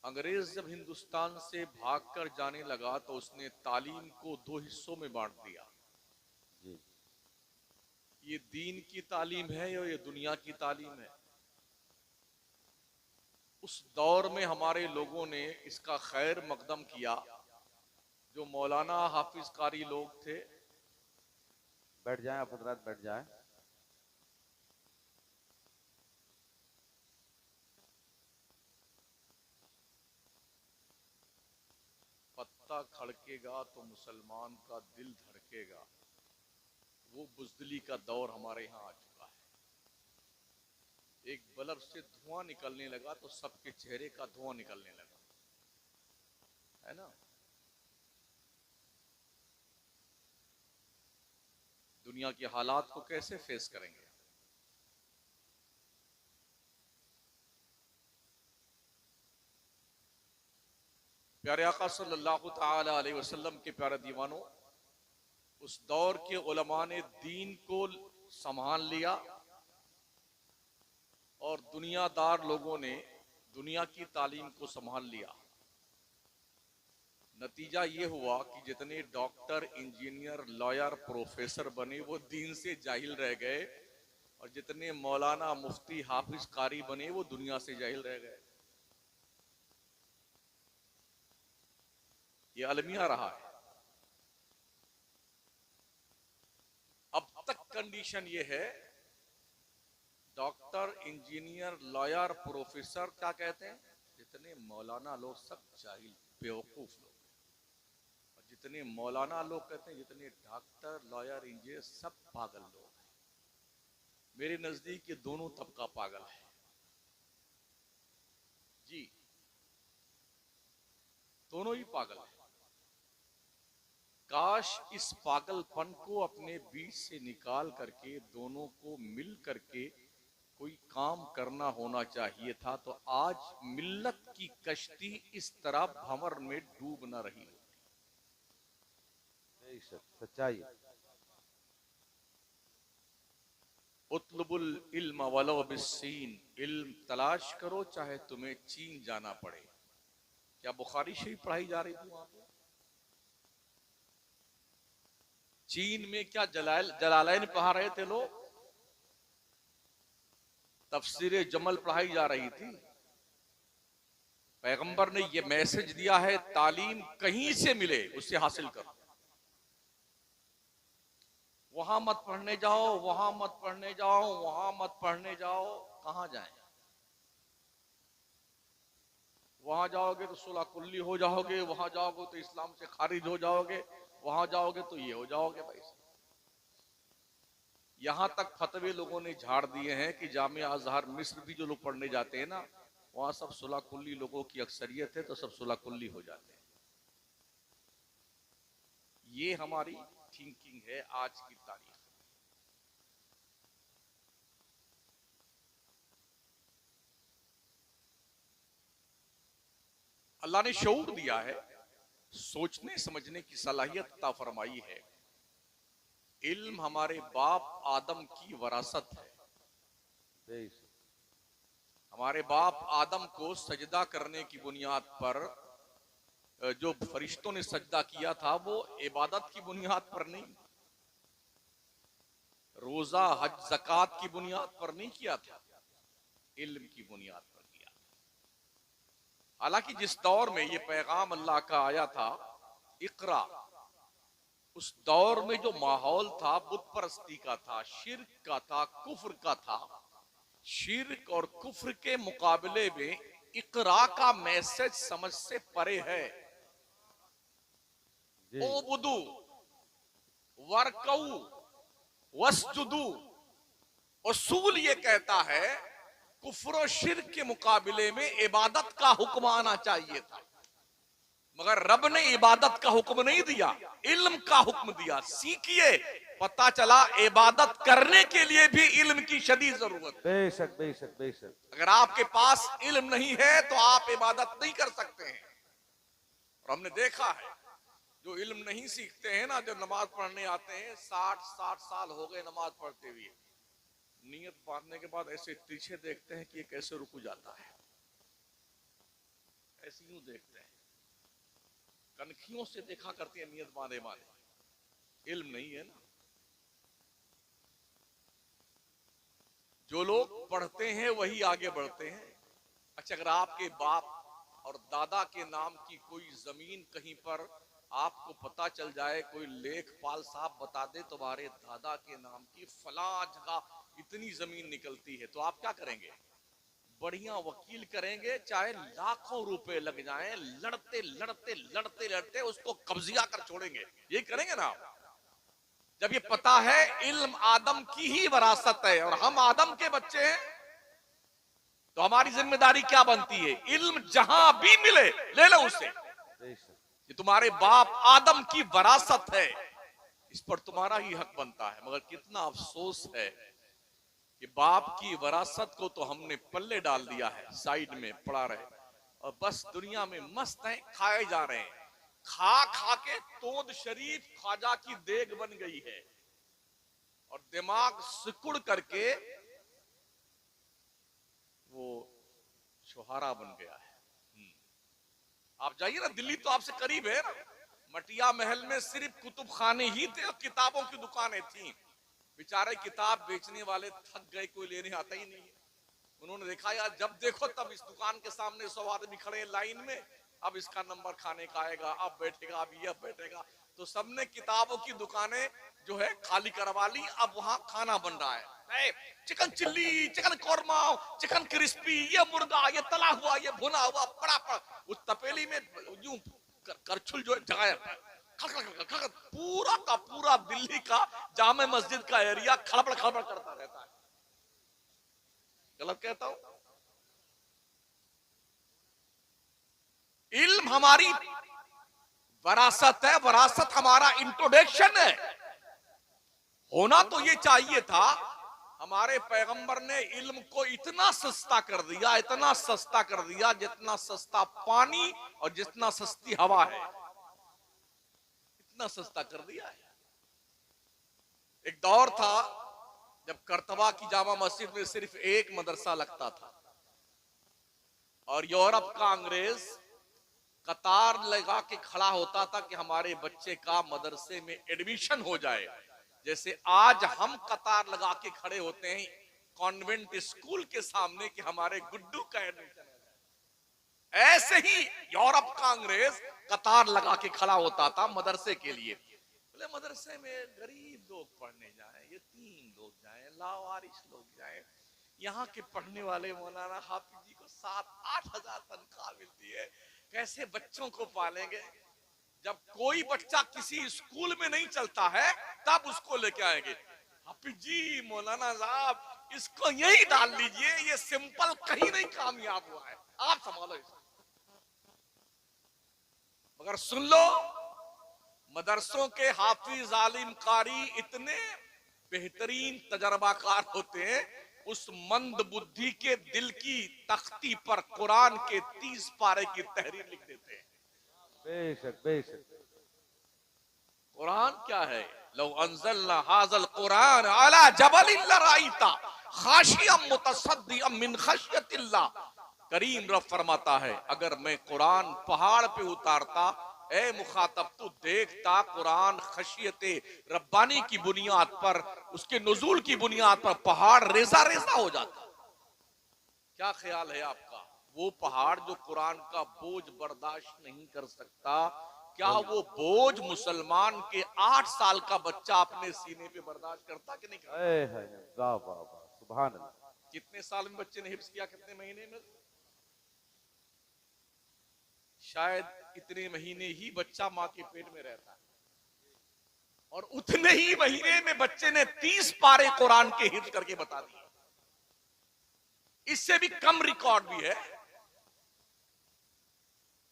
अंग्रेज जब हिंदुस्तान से भागकर जाने लगा तो उसने तालीम को दो हिस्सों में बांट दिया। जी ये दीन की तालीम है या ये दुनिया की तालीम है। उस दौर में हमारे लोगों ने इसका खैर मकदम किया। जो मौलाना हाफिज कारी लोग थे, बैठ जाएं, आप हजरात बैठ जाएं। पत्ता खड़केगा तो मुसलमान का दिल धड़केगा, वो बुजदिली का दौर हमारे यहाँ आ चुका है। एक बल्ब से धुआं निकलने लगा तो सबके चेहरे का धुआं निकलने लगा, है ना। दुनिया के हालात को कैसे फेस करेंगे। प्यारे आका सल्लल्लाहु ताला अलैहि वसल्लम के प्यारे दीवानों, उस दौर के उलमा ने दीन को संभाल लिया और दुनियादार लोगों ने दुनिया की तालीम को संभाल लिया। नतीजा ये हुआ कि जितने डॉक्टर, इंजीनियर, लॉयर, प्रोफेसर बने वो दीन से जाहिल रह गए, और जितने मौलाना, मुफ्ती, हाफिज, कारी बने वो दुनिया से जाहिल रह गए। ये अलमिया रहा है। अब तक कंडीशन ये है, डॉक्टर, इंजीनियर, लॉयर, प्रोफेसर क्या कहते हैं, जितने मौलाना लोग सब जाहिल बेवकूफ लोग, और जितने मौलाना लोग कहते हैं, जितने डॉक्टर, लॉयर, इंजीनियर सब पागल लोग हैं। मेरे नजदीक ये दोनों तबका पागल है जी, दोनों ही पागल है। काश इस पागलपन को अपने बीच से निकाल करके दोनों को मिल करके कोई काम करना होना चाहिए था, तो आज मिल्लत की कश्ती इस तरह भंवर में डूब न रही होती। सच्चाई। उतलुबुल इल्म वलो बिस्सीन, इल्म तलाश करो चाहे तुम्हें चीन जाना पड़े। क्या बुखारी शरीफ पढ़ाई जा रही थी वहां पे? चीन में क्या जलालैन पढ़ा रहे थे लोग? तफसीरे जमल पढ़ाई जा रही थी। पैगंबर ने यह मैसेज दिया है, तालीम कहीं से मिले उससे हासिल करो। वहां मत पढ़ने जाओ, वहां मत पढ़ने जाओ, वहां मत पढ़ने जाओ। कहां जाएं? वहां जाओगे तो सुलह कुल्ली हो जाओगे, वहां जाओगे तो इस्लाम से खारिज हो जाओगे, वहां जाओगे तो ये हो जाओगे। भाई यहां तक फतवे लोगों ने झाड़ दिए हैं कि जामिया अजहर मिस्र भी जो लोग पढ़ने जाते हैं ना, वहां सब सुलह कुल्ली लोगों की अक्सरियत है, तो सब सुलह कुल्ली हो जाते हैं। ये हमारी थिंकिंग है आज की तारीख। अल्लाह ने शऊर दिया है, सोचने समझने की सलाहियत अता फरमाई है। इल्म हमारे बाप आदम की वरासत है। हमारे बाप आदम को सजदा करने की बुनियाद पर जो फरिश्तों ने सजदा किया था, वो इबादत की बुनियाद पर नहीं, रोजा, हज, ज़कात की बुनियाद पर नहीं किया था, इल्म की बुनियाद पर किया। हालांकि जिस दौर में ये पैगाम अल्लाह का आया था, इकरा, उस दौर में जो माहौल था बुत परस्ती का था, शिर्क का था, कुफ्र का था। शिर्क और कुफ्र के मुकाबले में इकरा का मैसेज समझ से परे है। ओ बुदू वरकऊ वसजुदू, उसूल ये कहता है कुफ्र और शिर्क के मुकाबले में इबादत का हुक्म आना चाहिए था, मगर रब ने इबादत का हुक्म नहीं दिया, इल्म का हुक्म दिया। सीखिए, पता चला इबादत करने के लिए भी इल्म की शदीद जरूरत है। बेशक बेशक बेशक। अगर आपके पास इल्म नहीं है तो आप इबादत नहीं कर सकते हैं। और हमने देखा है, जो इल्म नहीं सीखते हैं ना, जो नमाज पढ़ने आते हैं, 60-60 साल हो गए नमाज पढ़ते हुए, नियत बांधने के बाद ऐसे पीछे देखते हैं कि ये कैसे रुक जाता है, ऐसे यूं देखते हैं, कनखियों से देखा करते हैं नियत बांधे बांधे, इल्म नहीं है ना। जो लोग पढ़ते हैं वही आगे बढ़ते हैं। अच्छा, अगर आपके बाप और दादा के नाम की कोई जमीन कहीं पर आपको पता चल जाए, कोई लेखपाल साहब बता दे तुम्हारे दादा के नाम की फला जगह इतनी जमीन निकलती है, तो आप क्या करेंगे? बढ़िया वकील करेंगे, चाहे लाखों रुपए लग जाएं, लड़ते लड़ते लड़ते लड़ते उसको कब्जिया कर छोड़ेंगे। ये करेंगे ना आप? जब ये पता है इल्म आदम की ही विरासत है और हम आदम के बच्चे हैं, तो हमारी जिम्मेदारी क्या बनती है? इल्म जहां भी मिले ले लो उसे। बेशक। ये तुम्हारे बाप आदम की विरासत है, इस पर तुम्हारा ही हक बनता है। मगर कितना अफसोस है कि बाप की विरासत को तो हमने पल्ले डाल दिया है, साइड में पड़ा रहे और बस दुनिया में मस्त हैं, खाए जा रहे हैं। खा खा के तोद शरीफ ख्वाजा की देग बन गई है और दिमाग सिकुड़ करके वो छुहारा बन गया है। आप जाइए ना, दिल्ली तो आपसे करीब है ना, मटिया महल में सिर्फ कुतुब खाने ही थे और किताबों की दुकानें थी। बेचारे किताब बेचने वाले थक गए, कोई लेने आता ही नहीं है। उन्होंने देखा यार, जब देखो तब इस दुकान के सामने 100 आदमी खड़े हैं लाइन में, अब इसका नंबर खाने का आएगा, अब बैठेगा, अब ये बैठेगा, तो सबने किताबों की दुकानें जो है खाली करवा ली। अब वहां खाना बन रहा है, chicken chilli, chicken korma, chicken crispy, ये मुर्गा, ये तला हुआ, ये भुना हुआ, पड़ा पड़ा उस तपेली में यूं करछुल जो जगह पूरा का पूरा दिल्ली का जामे मस्जिद का एरिया खड़बड़ खड़बड़ करता रहता है। गलत कहता हूं? इल्म हमारी वरासत है, वरासत हमारा इंट्रोडक्शन है। होना तो ये चाहिए था, हमारे पैगंबर ने इल्म को इतना सस्ता कर दिया, इतना सस्ता कर दिया, जितना सस्ता पानी और जितना सस्ती हवा है, इतना सस्ता कर दिया है। एक दौर था जब करतबा की जामा मस्जिद में सिर्फ एक मदरसा लगता था और यूरोप का अंग्रेज कतार लगा के खड़ा होता था कि हमारे बच्चे का मदरसे में एडमिशन हो जाए। जैसे आज हम कतार लगा के खड़े होते हैं कॉन्वेंट स्कूल के सामने कि हमारे गुड्डू का एडमिशन हो जाए, ऐसे ही यूरोप का अंग्रेज कतार लगा के खड़ा होता था मदरसे के लिए। बोले मदरसे में गरीब लोग पढ़ने जाएं, यतीम लोग जाएं, लावारिस लोग जाएं। यहाँ के पढ़ने वाले मौलाना हाफिज जी को 7-8 हजार तनख्वाह मिलती है, कैसे बच्चों को पालेंगे? जब कोई बच्चा किसी स्कूल में नहीं चलता है तब उसको लेके आएंगे, हाफिज जी, मौलाना साहब, इसको यही डाल लीजिए, ये सिंपल कहीं नहीं कामयाब हुआ है, आप संभालो इसको। मगर सुन लो, मदरसों के हाफिज आलिम कारी इतने बेहतरीन तजर्बाकार होते हैं, उस मंद बुद्धि के दिल की तख्ती पर कुरान के 30 पारे की तहरीर लिख देते हैं। बेशक बेशक। कुरान क्या है? लौ अंज़लना हाज़ल कुरान अला जबलिन लराइता खाशियम मुतसद्दियम मिन खश्यतिल्लाह। करीम रब फरमाता है, अगर मैं कुरान पहाड़ पे उतारता, ए मुखातब तू देखता कुरान खशियते रब्बानी की बुनियाद पर, उसके नुज़ूल की बुनियाद पर पहाड़ रेजा रेजा हो जाता। क्या ख्याल है आपका? वो पहाड़ जो कुरान का बोझ बर्दाश्त नहीं कर सकता, क्या वो बोझ मुसलमान के 8 साल का बच्चा अपने सीने पे बर्दाश्त करता कि नहीं करता? वाह वाह वाह, सुभान अल्लाह। कितने साल में बच्चे ने हिफ्ज किया, कितने महीने में? शायद इतने महीने ही बच्चा मां के पेट में रहता है और उतने ही महीने में बच्चे ने 30 पारे कुरान के हिफ्ज करके बता दिए। इससे भी कम रिकॉर्ड भी है।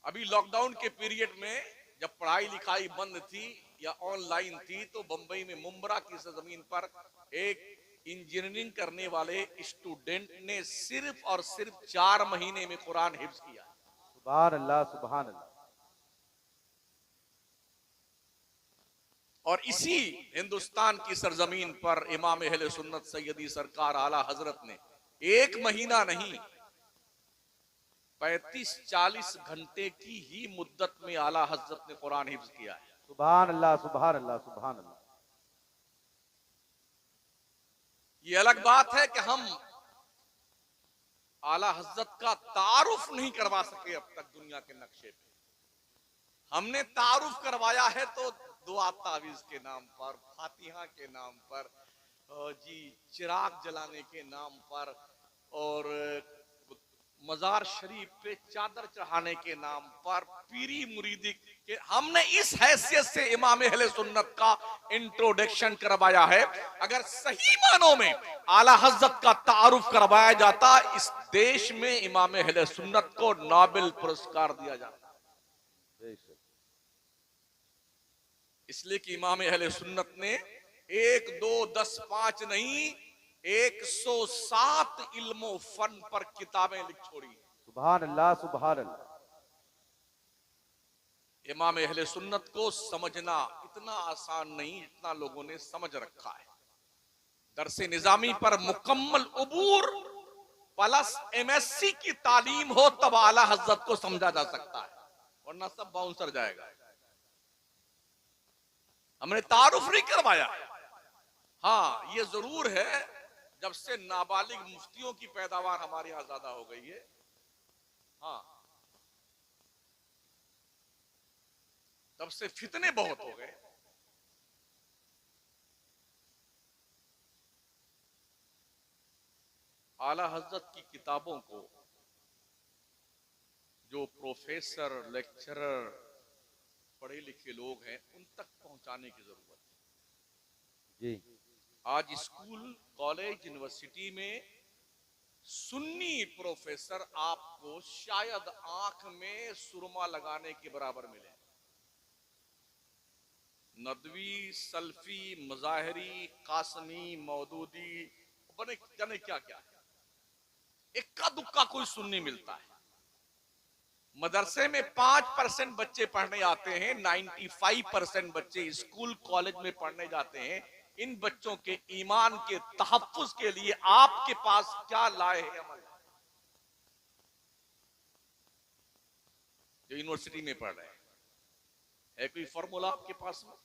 अभी लॉकडाउन के पीरियड में जब पढ़ाई लिखाई बंद थी या ऑनलाइन थी, तो बंबई में मुंब्रा की जमीन पर एक इंजीनियरिंग करने वाले स्टूडेंट ने सिर्फ और सिर्फ 4 महीने में कुरान हिफ्ज किया। सुभान अल्लाह सुभान अल्लाह। और इसी हिंदुस्तान की सरजमीन पर इमाम अहले सुन्नत सैयदी सरकार आला हजरत ने 1 महीना नहीं 35-40 घंटे की ही मुद्दत में आला हजरत ने कुरान हिफ्ज किया है। सुभान अल्लाह, सुभान अल्लाह, सुभान अल्लाह। ये अलग बात है कि हम आला हजरत का तारुफ नहीं करवा सके अब तक दुनिया के नक्शे पे। हमने तारुफ करवाया है तो दुआ तावीज के नाम पर, फातिहा के नाम पर, जी चिराग जलाने के नाम पर, और मजार शरीफ पे चादर चढ़ाने के नाम पर, पीरी मुरीदी के, हमने इस हैसियत से इमाम अहले सुन्नत का इंट्रोडक्शन करवाया है। अगर सही मानों में आला हजरत का तारुफ करवाया जाता, इस देश में इमाम अहले सुन्नत को नोबेल पुरस्कार दिया जाता। इसलिए कि इमाम अहले सुन्नत ने 1, 2, 10, 5 नहीं, 107 इल्मो फन पर किताबें लिख छोड़ी। सुभान अल्लाह, सुभान अल्लाह। इमाम अहले सुन्नत को समझना इतना आसान नहीं जितना लोगों ने समझ रखा है। दरसे निजामी पर मुकम्मल उबूर प्लस MSc की तालीम हो तब आला हजरत को समझा जा सकता है, वरना सब बाउंसर जाएगा। हमने तारुफ नहीं करवाया। हाँ, ये जरूर है जब से नाबालिग मुफ्तियों की पैदावार हमारे यहां ज्यादा हो गई है, हाँ, तब से फितने बहुत हो गए। आला हजरत की किताबों को जो प्रोफेसर, लेक्चरर, पढ़े लिखे लोग हैं उन तक पहुंचाने की जरूरत है जी। आज स्कूल, कॉलेज, यूनिवर्सिटी में सुन्नी प्रोफेसर आपको शायद आंख में सुरमा लगाने के बराबर मिले। नदवी, सल्फी, मजाहरी, कासमी, मौदूदी, बने जाने क्या क्या है, इक्का दुक्का कोई सुन्नी मिलता है। मदरसे में 5% बच्चे पढ़ने आते हैं, 95% बच्चे स्कूल कॉलेज में पढ़ने जाते हैं। इन बच्चों के ईमान के तहफ्फुज के लिए आपके पास क्या लाए हैं अमल? जो यूनिवर्सिटी में पढ़ रहे हैं, है कोई फॉर्मूला आपके पास में?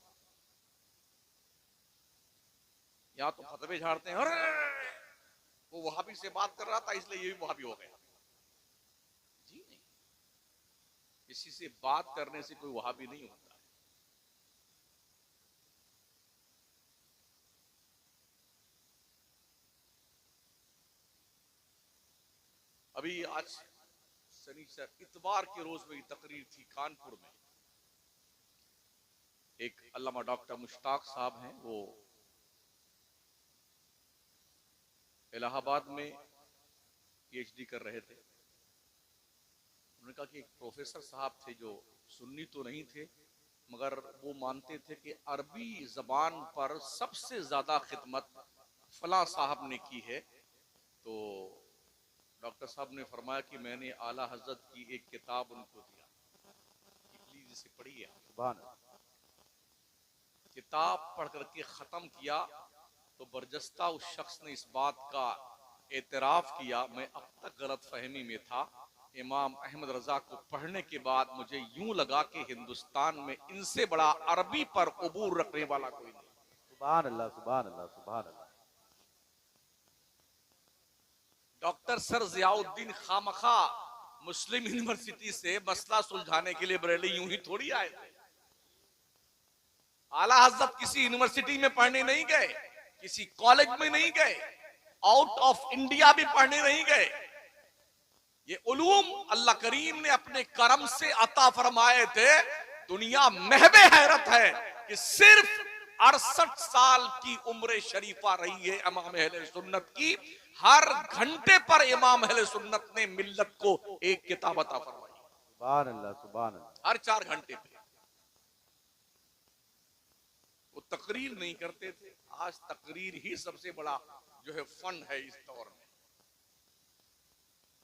यहां तो फतवे झाड़ते हैं, अरे वो वहाबी से बात कर रहा था इसलिए ये भी वहाबी हो गया। जी नहीं, किसी से बात करने से कोई वहाबी नहीं होता। अभी आज शनिचर, इतवार के रोज मेरी तकरीर थी कानपुर में। एक अल्लामा डॉक्टर मुश्ताक साहब हैं, वो इलाहाबाद में PhD कर रहे थे। उन्होंने कहा कि एक प्रोफेसर साहब थे जो सुन्नी तो नहीं थे, मगर वो मानते थे कि अरबी जबान पर सबसे ज्यादा खिदमत फला साहब ने की है। तो डॉक्टर साहब ने फरमाया कि मैंने आला हजरत की एक किताब उनको दिया, प्लीज इसे पढ़िए। किताब पढ़ करके खत्म किया तो बरजस्ता उस शख्स ने इस बात का एतराफ किया, मैं अब तक गलत फहमी में था। इमाम अहमद रजा को पढ़ने के बाद मुझे यूं लगा कि हिंदुस्तान में इनसे बड़ा अरबी पर उबूर रखने वाला कोई नहीं। सुभान अल्लाह, सुभान अल्लाह, सुभान अल्लाह। डॉक्टर सर जियाउद्दीन खामखा मुस्लिम यूनिवर्सिटी से मसला सुलझाने के लिए बरेली यूं ही थोड़ी आए थे। आला हजरत किसी यूनिवर्सिटी में पढ़ने नहीं गए, किसी कॉलेज में नहीं गए, आउट ऑफ इंडिया भी पढ़ने नहीं गए। ये उलूम अल्लाह करीम ने अपने करम से अता फरमाए थे। दुनिया महबे हैरत है कि सिर्फ 68 साल की उम्र शरीफा रही है इमाम अहले सुन्नत की। हर घंटे पर इमाम अहले सुन्नत ने मिल्लत को एक किताब अता फरमाई। सुभान अल्लाह, सुभान अल्लाह। हर 4 घंटे पे वो तकरीर नहीं करते थे। आज तकरीर ही सबसे बड़ा जो है फन है इस दौर में।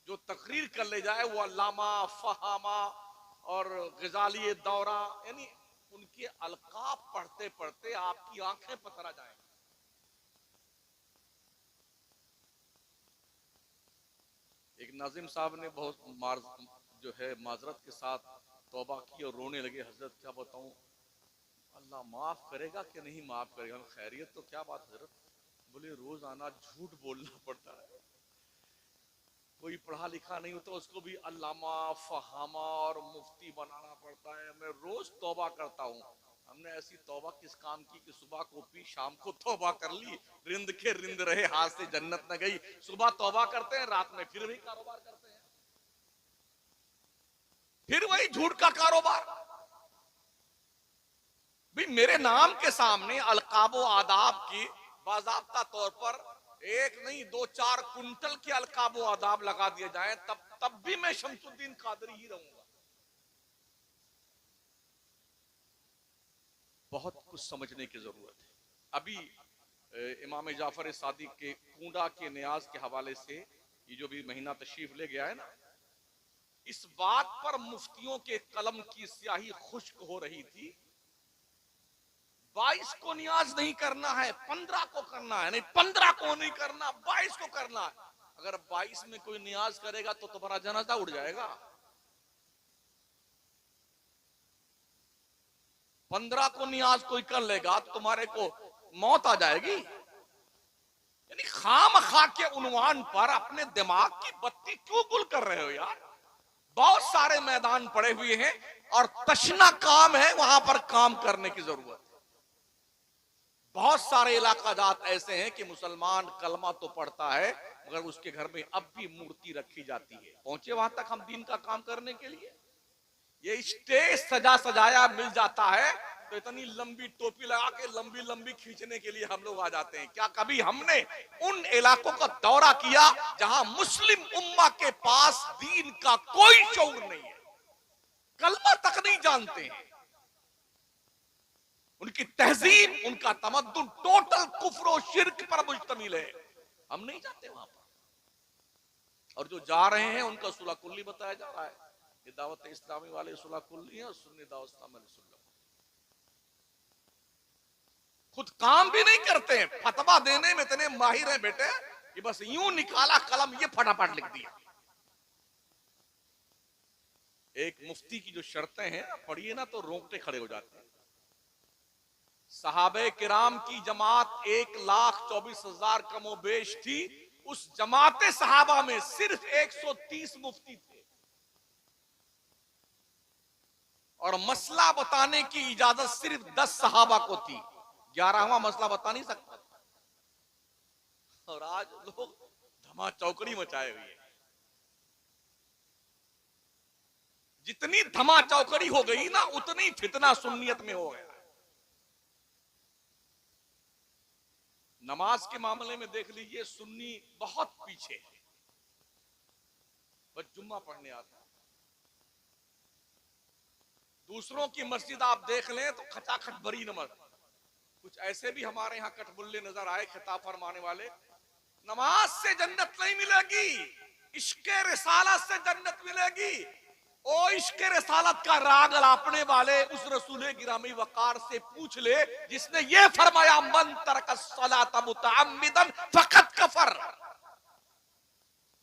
जो तकरीर कर ले जाए वो अल्लामा, फहामा और गजाली दौरा, यानी उनके अलकाब पढ़ते पढ़ते आपकी आंखें पथरा जाएंगी। एक नाजिम साहब ने जो है माजरत के साथ तौबा की और रोने लगे, हजरत क्या बताऊं, अल्लाह माफ करेगा कि नहीं माफ करेगा। खैरियत तो क्या बात हजरत? बोले रोजाना झूठ बोलना पड़ता है, कोई पढ़ा लिखा नहीं होता उसको भी अल्लामा फहामा और मुफ्ती बनाना पड़ता है। मैं रोज तौबा करता हूँ। हमने ऐसी तौबा किस काम की कि सुबह को पी शाम को तौबा कर ली, रिंद के रिंद रहे हाथ से जन्नत न गई। सुबह तौबा करते हैं, रात में फिर वही कारोबार करते हैं, फिर वही झूठ का कारोबार। भी मेरे नाम के सामने अलकाबो आदाब की बाज़ाब्ता तौर पर एक नहीं 2-4 कुंटल के अलकाबो आदाब लगा दिए जाएं, तब भी मैं शमसुद्दीन कादरी ही रहूंगा। बहुत कुछ समझने की जरूरत है। अभी इमाम जाफर सादिक के कूंडा के न्याज के हवाले से ये जो भी महीना तशरीफ ले गया है ना, इस बात पर मुफ्तियों के कलम की स्याही खुश्क हो रही थी। 22 को न्याज नहीं करना है, 15 को करना है, नहीं 15 को नहीं करना, 22 को करना है। अगर 22 में कोई न्याज करेगा तो तुम्हारा जनाजा उड़ जाएगा। 15 को न्याज कोई कर लेगा तो तुम्हारे को मौत आ जाएगी। यानी खामखा के उन्वान पर अपने दिमाग की बत्ती क्यों गुल कर रहे हो यार? बहुत सारे मैदान पड़े हुए हैं और तशना काम है, वहां पर काम करने की जरूरत है। बहुत सारे इलाका जात ऐसे हैं कि मुसलमान कलमा तो पढ़ता है मगर उसके घर में अब भी मूर्ति रखी जाती है। पहुंचे वहां तक हम दीन का काम करने के लिए? ये स्टेज सजा सजाया मिल जाता है तो इतनी लंबी टोपी लगा के लंबी लंबी खींचने के लिए हम लोग आ जाते हैं। क्या कभी हमने उन इलाकों का दौरा किया जहां मुस्लिम उम्मा के पास दीन का कोई शऊर नहीं है, कलमा तक नहीं जानते हैं, उनकी तहजीब उनका तमद्दुन टोटल कुफ्र और शिर्क पर मुश्तमिल है? हम नहीं जाते वहां पर। और जो जा रहे हैं उनका सुलह कुल्ली बताया जा रहा है। ये दावत इस्लामी वाले सुलह कुल्ली है और सुन्नी दावत इस्लामी सुलह खुद काम भी नहीं करते हैं। फतवा देने में इतने माहिर हैं बेटे कि बस यूं निकाला कलम ये फटाफट लिख दिया। एक मुफ्ती की जो शर्तें हैं पढ़िए ना तो रोंगटे खड़े हो जाते हैं। सहाबे किराम की जमात 1,24,000 कमोबेश थी। उस जमाते सहाबा में सिर्फ 130 मुफ्ती थे और मसला बताने की इजाजत सिर्फ 10 सहाबा को थी। 11वां मसला बता नहीं सकता। और आज लोग धमा चौकड़ी मचाए हुए हैं। जितनी धमा चौकड़ी हो गई ना उतनी फितना सुन्नियत में हो गया। नमाज के मामले में देख लीजिए सुन्नी बहुत पीछे है। बस जुम्मा पढ़ने आता है। दूसरों की मस्जिद आप देख लें तो खचाखच भरी नमाज। कुछ ऐसे भी हमारे यहाँ कटबुल्ले नजर आए खिताब फरमाने वाले, नमाज से जन्नत नहीं मिलेगी, इश्क़े रिसालत से जन्नत मिलेगी। ओ इश्क़े रिसालत का राग लापने वाले उस रसूल गिरामी वकार से पूछ ले जिसने ये फरमाया मन तरक सलात मुतअम्मिदन फकत कफर।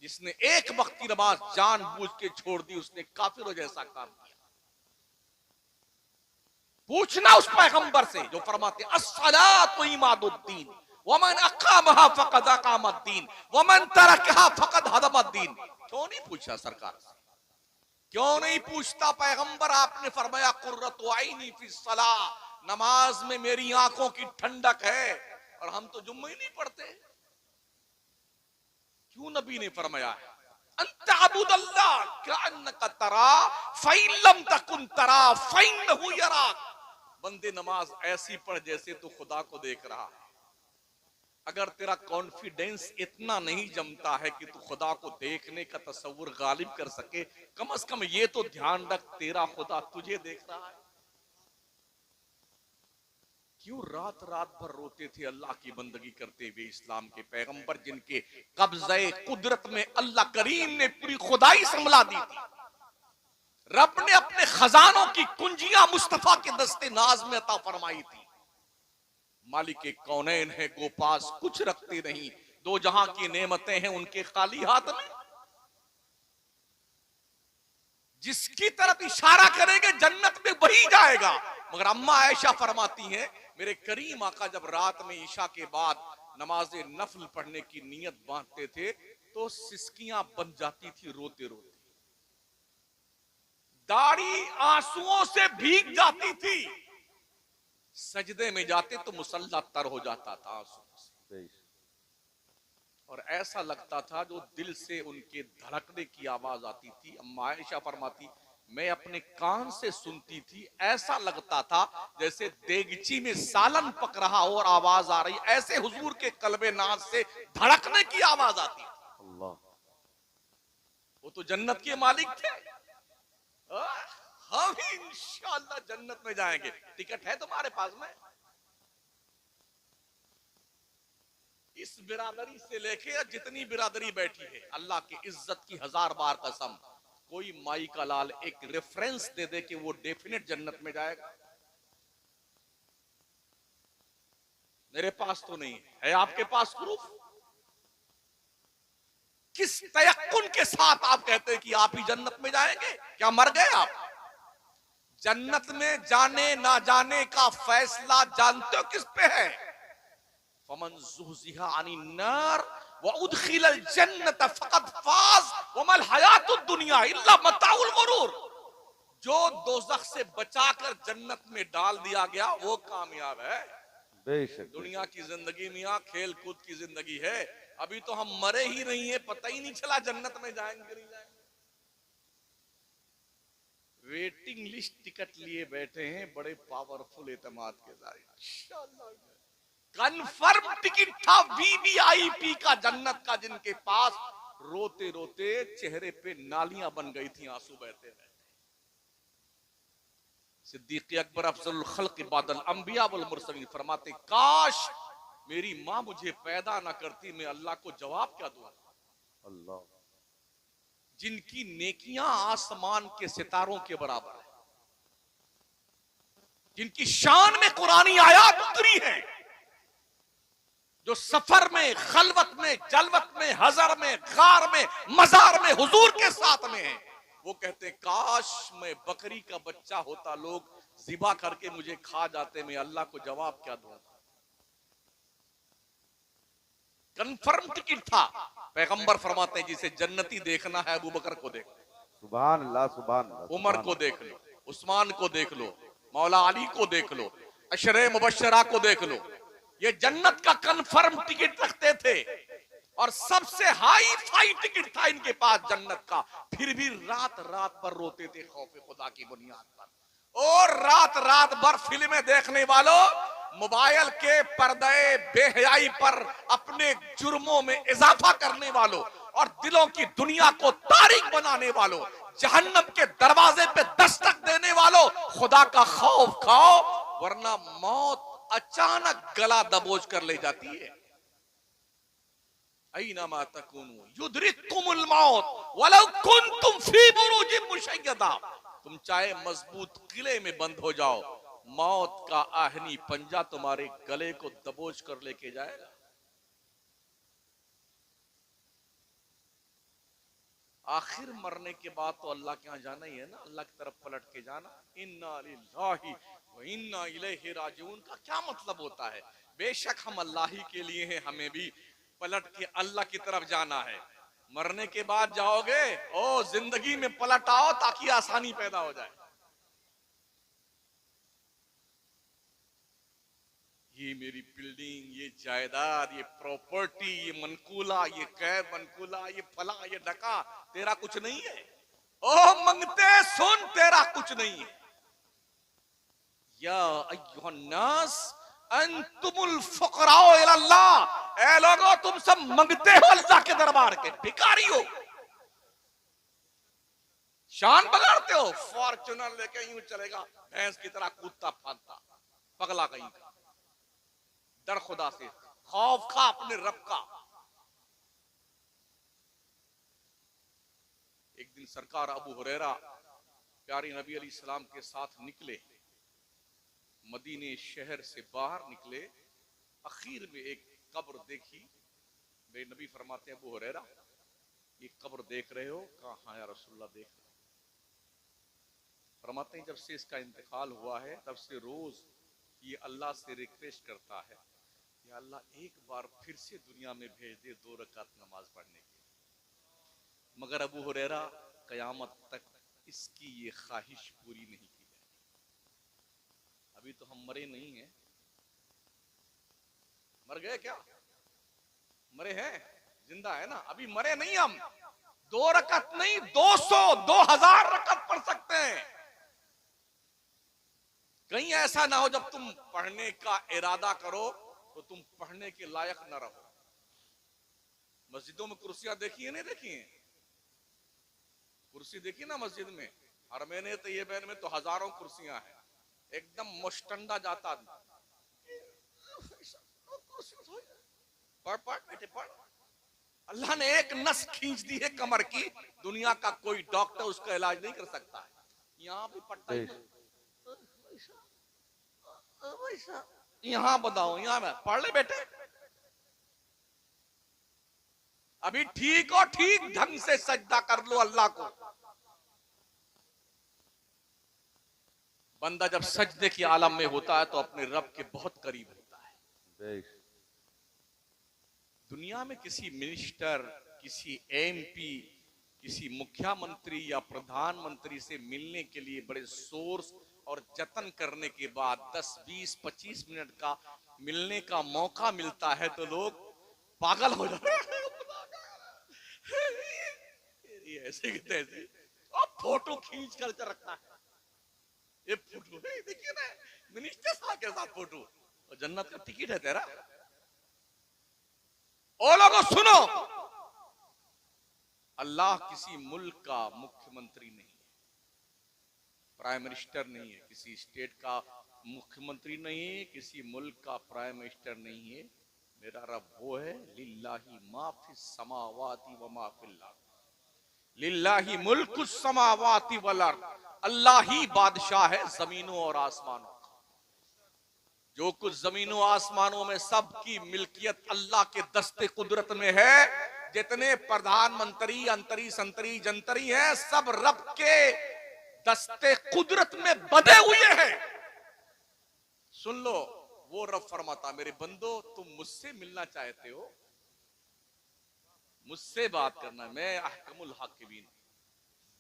जिसने एक वक्त की नमाज जानबूझ के छोड़ दी उसने काफिरों जैसा काम किया। पूछना उस पैगंबर से जो फरमाते अस्सलातु इमादुद्दीन वमन अक़ामहा फक़द अक़ामद्दीन वमन तरकहा फक़द हदमद्दीन। क्यों नहीं पूछा सरकार से? क्यों नहीं पूछता पैगंबर? आपने फरमाया कुर्रतु ऐनी फिस सलाह, नमाज में मेरी आंखों की ठंडक है। और हम तो जुम्मा ही नहीं पढ़ते। क्यों नबी ने फरमाया है अंतअबुदल्लाह कअन्नका तरा फ़इन लम तकुन तरा फ़इन्नहु यराक। बंदे नमाज ऐसी पढ़ जैसे तू खुदा को देख रहा है। अगर तेरा कॉन्फिडेंस इतना नहीं जमता है कि तू खुदा को देखने का तसव्वुर गालिब कर सके, कम से कम ये तो ध्यान रख तेरा खुदा तुझे देख रहा है। क्यों रात रात भर रोते थे अल्लाह की बंदगी करते हुए इस्लाम के पैगंबर, जिनके कब्ज़े कुदरत में अल्लाह करीम ने पूरी खुदाई संभला दी थी। रब ने अपने खजानों की कुंजियां मुस्तफा के दस्ते नाज में अता फरमाई थी। मालिक कौनैन है गो पास कुछ रखते नहीं, दो जहां की नेमतें हैं उनके खाली हाथ में। जिसकी तरफ इशारा करेंगे जन्नत में वही जाएगा। मगर अम्मा आयशा फरमाती हैं, मेरे करीम आका जब रात में ईशा के बाद नमाज नफल पढ़ने की नियत बांधते थे तो सिसकियां बन जाती थी रोते रोते, दाढ़ी आंसुओं से भीग जाती थी, सजदे में जाते तो मुसल्ला तर हो जाता था आंसुओं से, और ऐसा लगता था जो दिल से उनके धड़कने की आवाज आती थी। अम्मा आयशा फरमाती, मैं अपने कान से सुनती थी, ऐसा लगता था जैसे देगची में सालन पक रहा और आवाज आ रही, ऐसे हुजूर के कल्बे नाज से धड़कने की आवाज आती थी। अल्लाह, वो तो जन्नत के मालिक थे। हम ही इंशाअल्लाह जन्नत में जाएंगे। टिकट है तुम्हारे पास में? इस बिरादरी से लेके जितनी बिरादरी बैठी है, अल्लाह की इज्जत की 1000 बार कसम, कोई माई का लाल एक रेफरेंस दे दे कि वो डेफिनेट जन्नत में जाएगा? मेरे पास तो नहीं है आपके पास प्रूफ? किस तयक्कुन के साथ आप कहते हैं कि आप ही जन्नत में जाएंगे? क्या मर गए आप? जन्नत में जाने ना जाने का फैसला जानते हो किस पे है? फमन ज़ुहज़िहा अनिन नार व उदखिलल जन्नत फ़क़द फ़ाज़ व मल हयातुद दुनिया इल्ला मताउल गुरूर। जो दोज़ख से बचाकर जन्नत में डाल दिया गया वो कामयाब है। बेशक। दुनिया की जिंदगी मियां खेल कूद की जिंदगी है। अभी तो हम मरे ही नहीं है, पता ही नहीं चला जन्नत में जाएंगे नहीं जाएंगे। वेटिंग लिस्ट टिकट लिए बैठे हैं बड़े पावरफुल एतमाद के साथ। कन्फर्म टिकट था वीवीआईपी का जन्नत का, जिनके पास रोते रोते चेहरे पे नालियां बन गई थी, आंसू बहते रहे। सिद्दीक़ अकबर अफज़ल खल्क़ बादल अंबिया वल मुरसलीन फरमाते, काश मेरी माँ मुझे पैदा ना करती, मैं अल्लाह को जवाब क्या दूं? अल्लाह, जिनकी नेकियां आसमान के सितारों के बराबर है, जिनकी शान में कुरानी आयात उतरी है, जो सफर में, खलवत में, जलवत में, हजर में, गार में, मजार में हुजूर के साथ में है, वो कहते काश मैं बकरी का बच्चा होता, लोग जिबा करके मुझे खा जाते, मैं अल्लाह को जवाब क्या दूं? कंफर्म टिकट था। पैगंबर फरमाते हैं जिसे जन्नती देखना है अबू बकर को देख लो, सुभान अल्लाह, सुभान अल्लाह, उमर को देख लो, उस्मान को देख लो, मौला अली को देख लो, अशरे मुबश्शरा को देख लो। ये जन्नत का कंफर्म टिकट रखते थे और सबसे हाई फाई टिकट था इनके पास जन्नत का, फिर भी रात रात भर रोते थे खौफ खुदा की बुनियाद पर। और रात रात भर फिल्में देखने वालों, मोबाइल के पर्दे बेहयाई पर अपने जुर्मों में इजाफा करने वालों और दिलों की दुनिया को तारीख बनाने वालों, जहन्नम के दरवाजे पे दस्तक देने वालों, खुदा का खौफ खाओ, वरना मौत अचानक गला दबोच कर ले जाती है। ऐनमा तकुनु युदरिकुमुल मौत वलौ कुंतुम फी बुरूजिन मुशय्यदा। तुम चाहे मजबूत किले में बंद हो जाओ, मौत का आहनी पंजा तुम्हारे गले को दबोच कर लेके जाएगा। आखिर मरने के बाद तो अल्लाह के यहाँ जाना ही है ना, अल्लाह की तरफ पलट के जाना। इन्ना लिल्लाहि व इन्ना इलैहि राजिऊन का क्या मतलब होता है? बेशक हम अल्लाह ही के लिए हैं, हमें भी पलट के अल्लाह की तरफ जाना है। मरने के बाद जाओगे, ओ जिंदगी में पलट आओ ताकि आसानी पैदा हो जाए। ये मेरी बिल्डिंग, ये जायदाद, ये प्रॉपर्टी, ये मनकूला, ये गैर मनकूला, ये फला, ये ढका, तेरा कुछ नहीं है। ओ मंगते सुन, तेरा कुछ नहीं है। या अय्युहन नास अंतुमुल फुकराओ इलल्लाह। ए लोगो, तुम सब मंगते हो अल्लाह के दरबार के, भिखारी हो, शान बगाड़ते हो। फॉर्च्यूनर लेके यूं चलेगा भैंस की तरह कूदता फांदता, पगला कहीं का। डर खुदा से, खौफ खा अपने रब का। एक दिन सरकार अबू हुरैरा प्यारे नबी अलैहि सलाम के साथ निकले, मदीने शहर से बाहर निकले, आखिर में एक कब्र देखी। मेरे नबी फरमाते हैं, अबू हुरैरा ये कब्र देख रहे हो? कहा हाँ या रसूलल्लाह देख रहे। फरमाते हैं जब से इसका इंतकाल हुआ है तब से रोज ये अल्लाह से रिक्वेस्ट करता है, या अल्लाह एक बार फिर से दुनिया में भेज दे 2 रकात नमाज पढ़ने के। मगर अबू हुरैरा कयामत तक इसकी ये ख्वाहिश पूरी नहीं की जाएगी। अभी तो हम मरे नहीं हैं, मर गए क्या? मरे हैं, जिंदा है ना, अभी मरे नहीं हम। 2 रकात नहीं, 200 2000 रकात पढ़ सकते हैं। कहीं ऐसा ना हो जब तुम पढ़ने का इरादा करो तो तुम पढ़ने के लायक न रहो। मस्जिदों में कुर्सियां देखी है, नहीं देखी है? कुर्सी देखी ना मस्जिद में, हरमैन तैयबैन में तो हजारों कुर्सियां हैं, एकदम मुश्तंडा जाता। पढ़ पढ़ बेटे पढ़। अल्लाह ने एक नस खींच दी है कमर की, दुनिया का कोई डॉक्टर उसका इलाज नहीं कर सकता है। यहाँ भी पट्टा यहाँ बताओ, यहाँ में पढ़ ले बेटे। अभी ठीक और ठीक ढंग से सजदा कर लो अल्लाह को। बंदा जब सजदे की आलम में होता है तो अपने रब के बहुत करीब होता है। दुनिया में किसी मिनिस्टर, किसी एमपी, किसी मुख्यमंत्री या प्रधानमंत्री से मिलने के लिए बड़े सोर्स और जतन करने के बाद 10, 20, 25 मिनट का मिलने का मौका मिलता है तो लोग पागल हो जाते हैं। ऐसे की तैसे अब फोटो खींच कर रखता है। ये फोटो देखिए ना, मिनिस्टर साहब के साथ फोटो, और जन्नत का टिकट है तेरा। ओ लोगों सुनो, अल्लाह किसी मुल्क का मुख्यमंत्री नहीं है, प्राइम मिनिस्टर नहीं है, किसी स्टेट का मुख्यमंत्री नहीं है, किसी मुल्क का प्राइम मिनिस्टर नहीं है। मेरा रब वो है, लिल्लाही मा फिस समावाति व मा फिल अर्द, लिल्लाही मुल्कुस समावाति वल अर्द। अल्लाह ही बादशाह है जमीनों और आसमानों का। जो कुछ जमीनों आसमानों में सबकी मिल्कियत अल्लाह के दस्ते कुदरत में है। जितने प्रधानमंत्री, अंतरी, संतरी, जंतरी हैं, सब रब के दस्ते कुदरत में बंधे हुए हैं। सुन लो, वो रब फरमाता, मेरे बंदो तुम मुझसे मिलना चाहते हो, मुझसे बात करना, मैं अहकमुल हाकिमीन,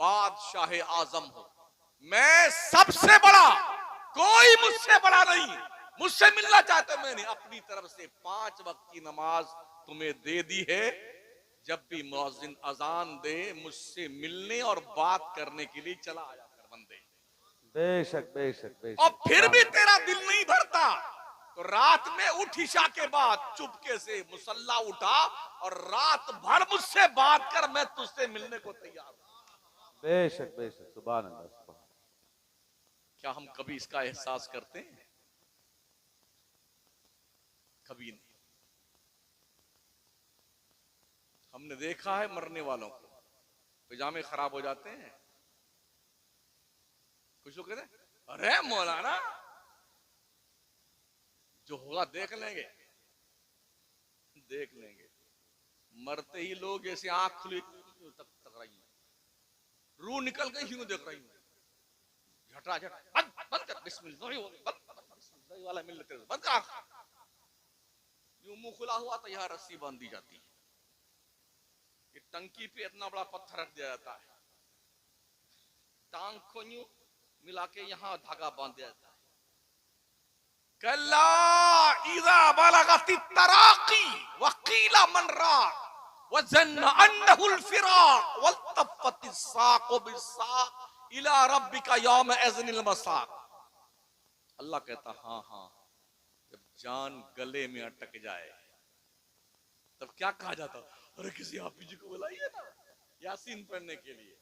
बादशाह आजम हूं, मैं सबसे बड़ा, कोई मुझसे बड़ा नहीं। मुझसे मिलना चाहते, मैंने अपनी तरफ से 5 वक्त की नमाज तुम्हें दे दी है। जब भी मुअज्जिन अजान दे, मुझसे मिलने और बात करने के लिए चला आया कर बंदे। बेशक बेशक बेशक। और फिर भी तेरा दिल नहीं भरता तो रात में उठ इशा के बाद चुपके से मुसल्ला उठा और रात भर मुझसे बात कर, मैं तुझसे मिलने को तैयार हूं। बेशक बेशक, सुभान अल्लाह सुभान। क्या हम कभी इसका एहसास करते हैं? कभी नहीं। हमने देखा है मरने वालों को, पजामे खराब हो जाते हैं, कुछ लोग कहते हैं अरे मौलाना जो होगा देख लेंगे, देख लेंगे। मरते ही लोग ऐसे आंख खुली तक रही है, रूह निकल गई, यूं देख रही हूं, झटा झट बंद कर, बिस्मिल्लाह वाला मिल लेते, बंद कर। यूं मुंह खुला हुआ तो यहां रस्सी बांध दी जाती है, ये टंकी पे इतना बड़ा पत्थर रख दिया जाता है, टांग को यूं मिला के यहां धागा बांध दिया जाता है। कल्ला इज़ा बलगति तराकी वकीला मन राक वज़न्न अन्नहुल फिराक वल्तफ़ति साक़ु बिस्साक़ इला रब्बिका यौम इज़निल मसाक़। अल्लाह कहता हाँ हाँ, जब जान गले में अटक जाए तब क्या कहा जाता, अरे किसी हाफिज जी को बुलाइए ना यासीन पढ़ने के लिए,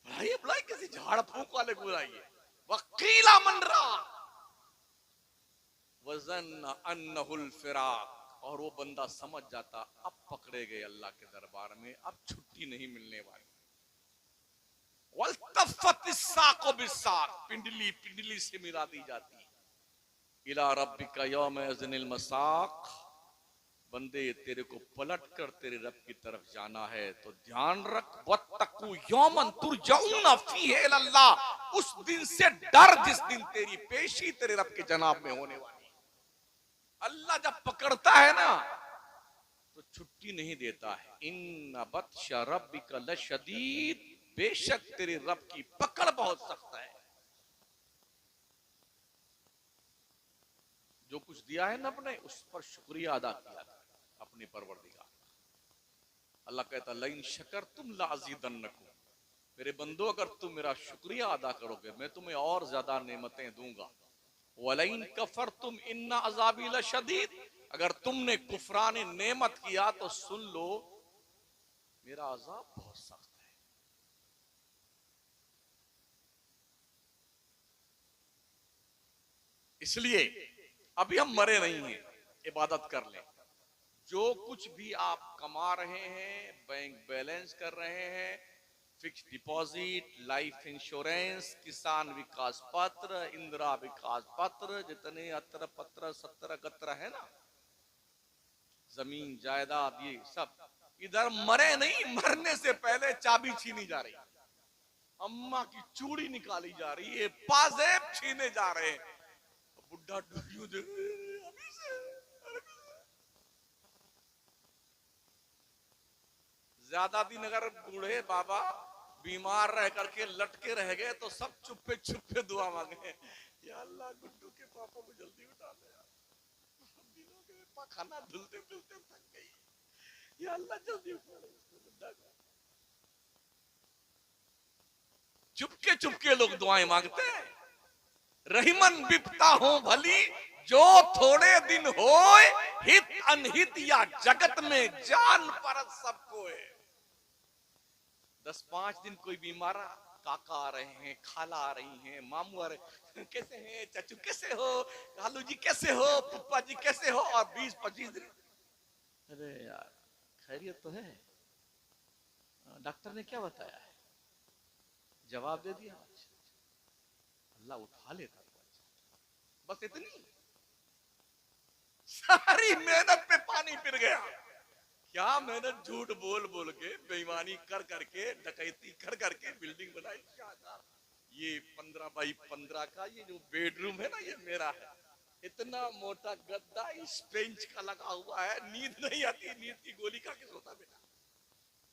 बुलाइए बुलाइए, किसी झाड़ फूक वाले को बुलाइए। वकीला मन राक वज़न्न अन्नहुल फिराक, और वो बंदा समझ जाता अब पकड़े गए अल्लाह के दरबार में, अब छुट्टी नहीं मिलने वाली। वल्तफ़ति साक़ु बिस्साक़, पिंडली पिंडली से मिला दी जाती है। इला रब्बिका यौम इज़निल मसाक़, बंदे तेरे को पलट कर तेरे रब की तरफ जाना है तो ध्यान रख, वत्तकू यौमन तुरजऊना फीहि इलल्लाह, उस दिन से डर जिस दिन तेरी पेशी तेरे रब के जनाब में होने वाली है। अल्लाह जब पकड़ता है ना तो छुट्टी नहीं देता है। इन बत्श रब्बिका लशदीद, बेशक तेरे रब की पकड़ बहुत सख्त है। जो कुछ दिया है ना अपने, उस पर शुक्रिया अदा किया अपने परवरदिगार। अल्लाह कहता लइन शकरतुम लाज़ीदन्नकुम, मेरे बंदो अगर तुम मेरा शुक्रिया अदा करोगे मैं तुम्हें और ज्यादा नेमतें दूंगा। वलइन कफरतुम इन्ना अज़ाबी लशदीद, अगर तुमने कुफरान नेमत किया तो सुन लो मेरा अजाब बहुत सख्त है। इसलिए अभी हम मरे नहीं हैं, इबादत कर लें। जो कुछ भी आप कमा रहे हैं, बैंक बैलेंस कर रहे हैं, फिक्स डिपॉजिट, लाइफ इंश्योरेंस, किसान विकास पत्र, इंदिरा विकास पत्र, जितने अत्र पत्र सत्र गत्र है ना, जमीन जायदाद, ये सब इधर मरे नहीं, मरने से पहले चाबी छीनी जा रही, अम्मा की चूड़ी निकाली जा रही है, पाजेब छीने जा रहे हैं। बुढ़ा अभी से ज्यादा दिन अगर बूढ़े बाबा बीमार रह करके लटके रह गए तो सब चुप्पे चुप्पे दुआ मांगे, या अल्लाह गुड्डू के पापा को जल्दी उठा ले यार, दिनों के पखाना धुलते धुलते थक गई, या अल्लाह जल्दी उठा ले इसको बुड्ढा को। चुपके चुपके लोग दुआएं मांगते हैं। रहीमन बिपता हो भली जो थोड़े दिन होए, हित अनहित या जगत में जान पर सबको है। 10-5 दिन कोई बीमार, काका आ रहे हैं, खाला आ रही हैं, मामू आ रहे, कैसे हैं चाचू, कैसे हो लालू जी, कैसे हो पप्पा जी, कैसे हो, और 20-25 दिन, अरे यार खैरियत तो है, डॉक्टर ने क्या बताया है, जवाब दे दिया, अल्लाह उठा लेता, बस इतनी सारी मेहनत पे पानी फिर गया। क्या मेहनत झूठ बोल बोल के, बेईमानी कर करके, डकैती कर करके बिल्डिंग बनाई। ये 15x15 का ये जो बेडरूम है ना, ये मेरा है। इतना मोटा गद्दा इस बेंच का लगा हुआ है, नींद नहीं आती, नींद की गोली खा के सोता बेटा।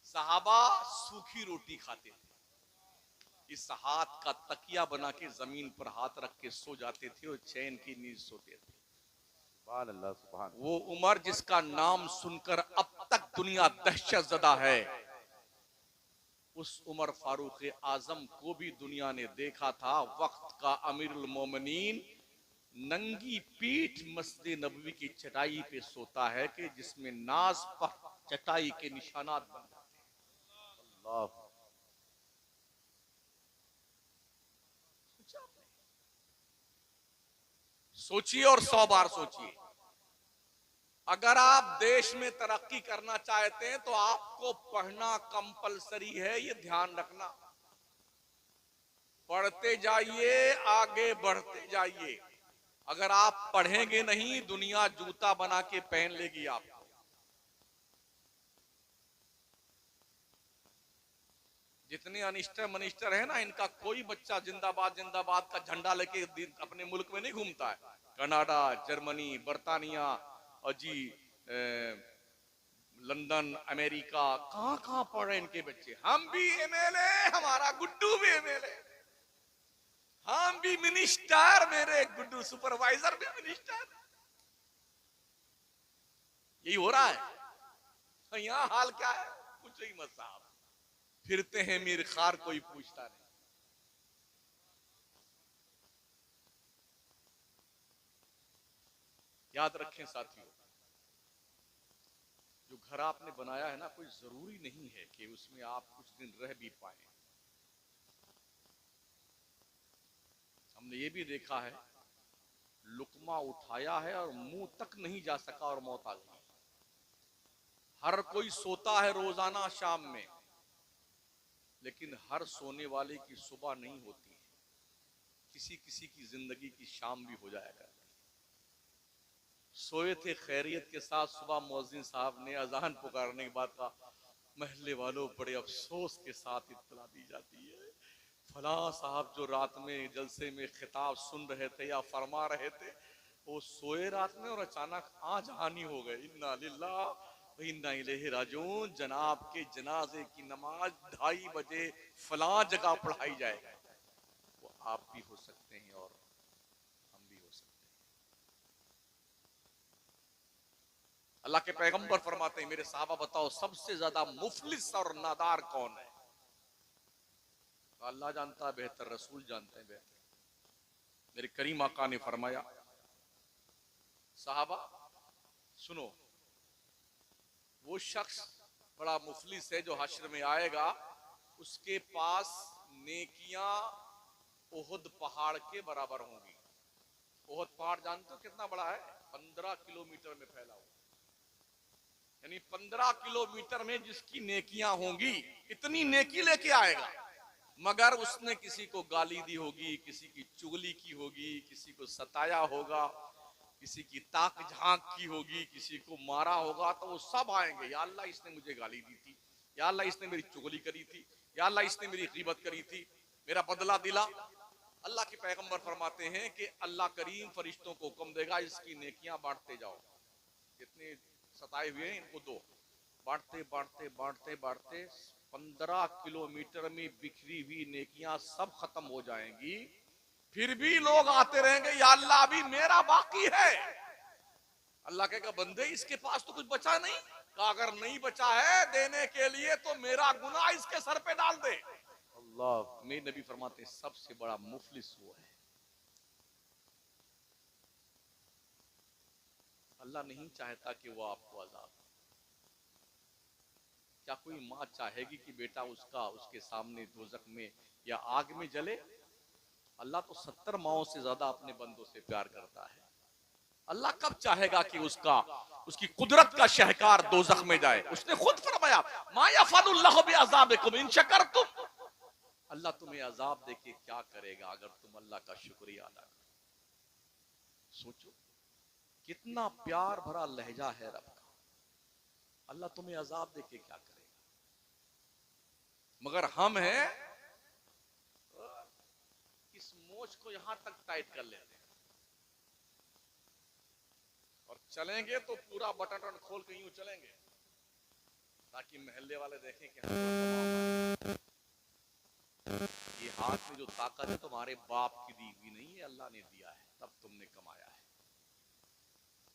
सहाबा सूखी रोटी खाते थे, इस हाथ का तकिया बना के जमीन पर हाथ रख के सो जाते थे और चैन की नींद सोते थे। सुभान अल्लाह, सुभान। वो उमर जिसका नाम सुनकर अब तक दुनिया दहशत ज़दा है, उस उमर फारूक आजम को भी दुनिया ने देखा था वक्त का अमीरुल मोमिनीन नंगी पीठ मस्जिद नबवी की चटाई पे सोता है कि जिसमें नाज पर चटाई के निशानात बन जाते हैं। अल्लाह। सोचिए और 100 बार सोचिए। अगर आप देश में तरक्की करना चाहते हैं तो आपको पढ़ना कंपलसरी है, ये ध्यान रखना। पढ़ते जाइए, आगे बढ़ते जाइए। अगर आप पढ़ेंगे नहीं, दुनिया जूता बना के पहन लेगी आपको। जितने अनिस्टर मनिस्टर है ना, इनका कोई बच्चा जिंदाबाद जिंदाबाद का झंडा लेके अपने मुल्क में नहीं घूमता है। कनाडा, जर्मनी, बर्तानिया और जी लंदन, अमेरिका, कहां कहां पढ़ रहे इनके बच्चे। हम भी एमएलए, हमारा गुड्डू भी एमएलए, हम भी मिनिस्टर, मेरे गुड्डू सुपरवाइजर भी मिनिस्टर। यही हो रहा है। यहां हाल क्या है, कुछ ही मत साहब, फिरते हैं मीर खार, कोई पूछता नहीं। याद रखें साथियों, जो घर आपने बनाया है ना, कोई जरूरी नहीं है कि उसमें आप कुछ दिन रह भी पाए। हमने ये भी देखा है, लुकमा उठाया है और मुंह तक नहीं जा सका और मौत आ गई। हर कोई सोता है रोजाना शाम में, लेकिन हर सोने वाले की सुबह नहीं होती है। किसी किसी की जिंदगी की शाम भी हो जाएगा। सोए थे खैरियत के साथ, सुबह मुअज्जिन साहब ने अजान पुकारने के बाद कहा, महल्ले वालों बड़े अफसोस के साथ इत्तला दी जाती है, फला साहब जो रात में जलसे में खिताब सुन रहे थे या फरमा रहे थे, वो सोए रात में और अचानक आज हानि हो गई। इन्ना लिल्लाह व इन्ना इलैहि राजिऊन। जनाब के जनाजे की नमाज 2:30 बजे फला जगह पढ़ाई जाएगी। वो आप भी हो सकते हैं और हम भी हो सकते हैं। अल्लाह के पैगंबर फरमाते हैं, मेरे साहबा बताओ सबसे ज्यादा मुफलिस और नादार कौन है? अल्लाह जानता है बेहतर, रसूल जानते हैं बेहतर। मेरे करीम आका ने फरमाया, साहबा सुनो, वो शख्स बड़ा मुफलिस है जो हश्र में आएगा, उसके पास नेकियां ओहद पहाड़ के बराबर होंगी। ओहद पहाड़ जानते हो कितना बड़ा है? 15 किलोमीटर में फैला हुआ, यानी 15 किलोमीटर में जिसकी नेकियां होंगी, इतनी नेकी लेके आएगा, मगर उसने किसी को गाली दी होगी, किसी की चुगली की होगी, किसी को सताया होगा, किसी की ताक झांक की होगी, किसी को मारा होगा, तो वो सब आएंगे, या अल्लाह इसने मुझे गाली दी थी, या अल्लाह इसने मेरी चुगली करी थी, या अल्लाह इसने मेरी गीबत करी थी, मेरा बदला दिला। अल्लाह के पैगंबर फरमाते हैं कि अल्लाह करीम फरिश्तों को हुक्म देगा, इसकी नेकियां बांटते जाओ, जितने सताए हुए हैं इनको दो। बांटते बांटते बांटते बांटते 15 किलोमीटर में बिखरी हुई नेकियां सब खत्म हो जाएंगी। फिर भी लोग आते रहेंगे, या अल्लाह अभी मेरा बाकी है। अल्लाह कहेगा, बंदे इसके पास तो कुछ बचा नहीं। कहा, अगर नहीं बचा है देने के लिए तो मेरा गुनाह इसके सर पे डाल दे। अल्लाह। मेरे नबी फरमाते हैं, सबसे बड़ा मुफलिस वो है। अल्लाह नहीं चाहता कि वो आपको अजाब। क्या कोई माँ चाहेगी कि बेटा उसका उसके सामने दोजख में या आग में जले? अल्लाह तो 70 माओं से ज्यादा अपने बंदों से प्यार करता है। अल्लाह कब चाहेगा कि उसकी कुदरत का शहकार दोजख में जाए? उसने खुद फरमाया, मा यफअलुल्लाहु बिअज़ाबिकुम इन शकरतुम। अल्लाह तुम्हें अजाब देके क्या करेगा अगर तुम अल्लाह का शुक्रिया अदा करो। सोचो कितना प्यार भरा लहजा है रब का। अल्लाह तुम्हें अजाब देके क्या करेगा? मगर हम हैं इस मोच को यहां तक टाइट कर लेते हैं और चलेंगे तो पूरा बटन खोल के यूं चलेंगे ताकि महल्ले वाले देखें कि ये हाथ में जो ताकत है तुम्हारे बाप की दी हुई नहीं है, अल्लाह ने दिया है, तब तुमने कमाया है।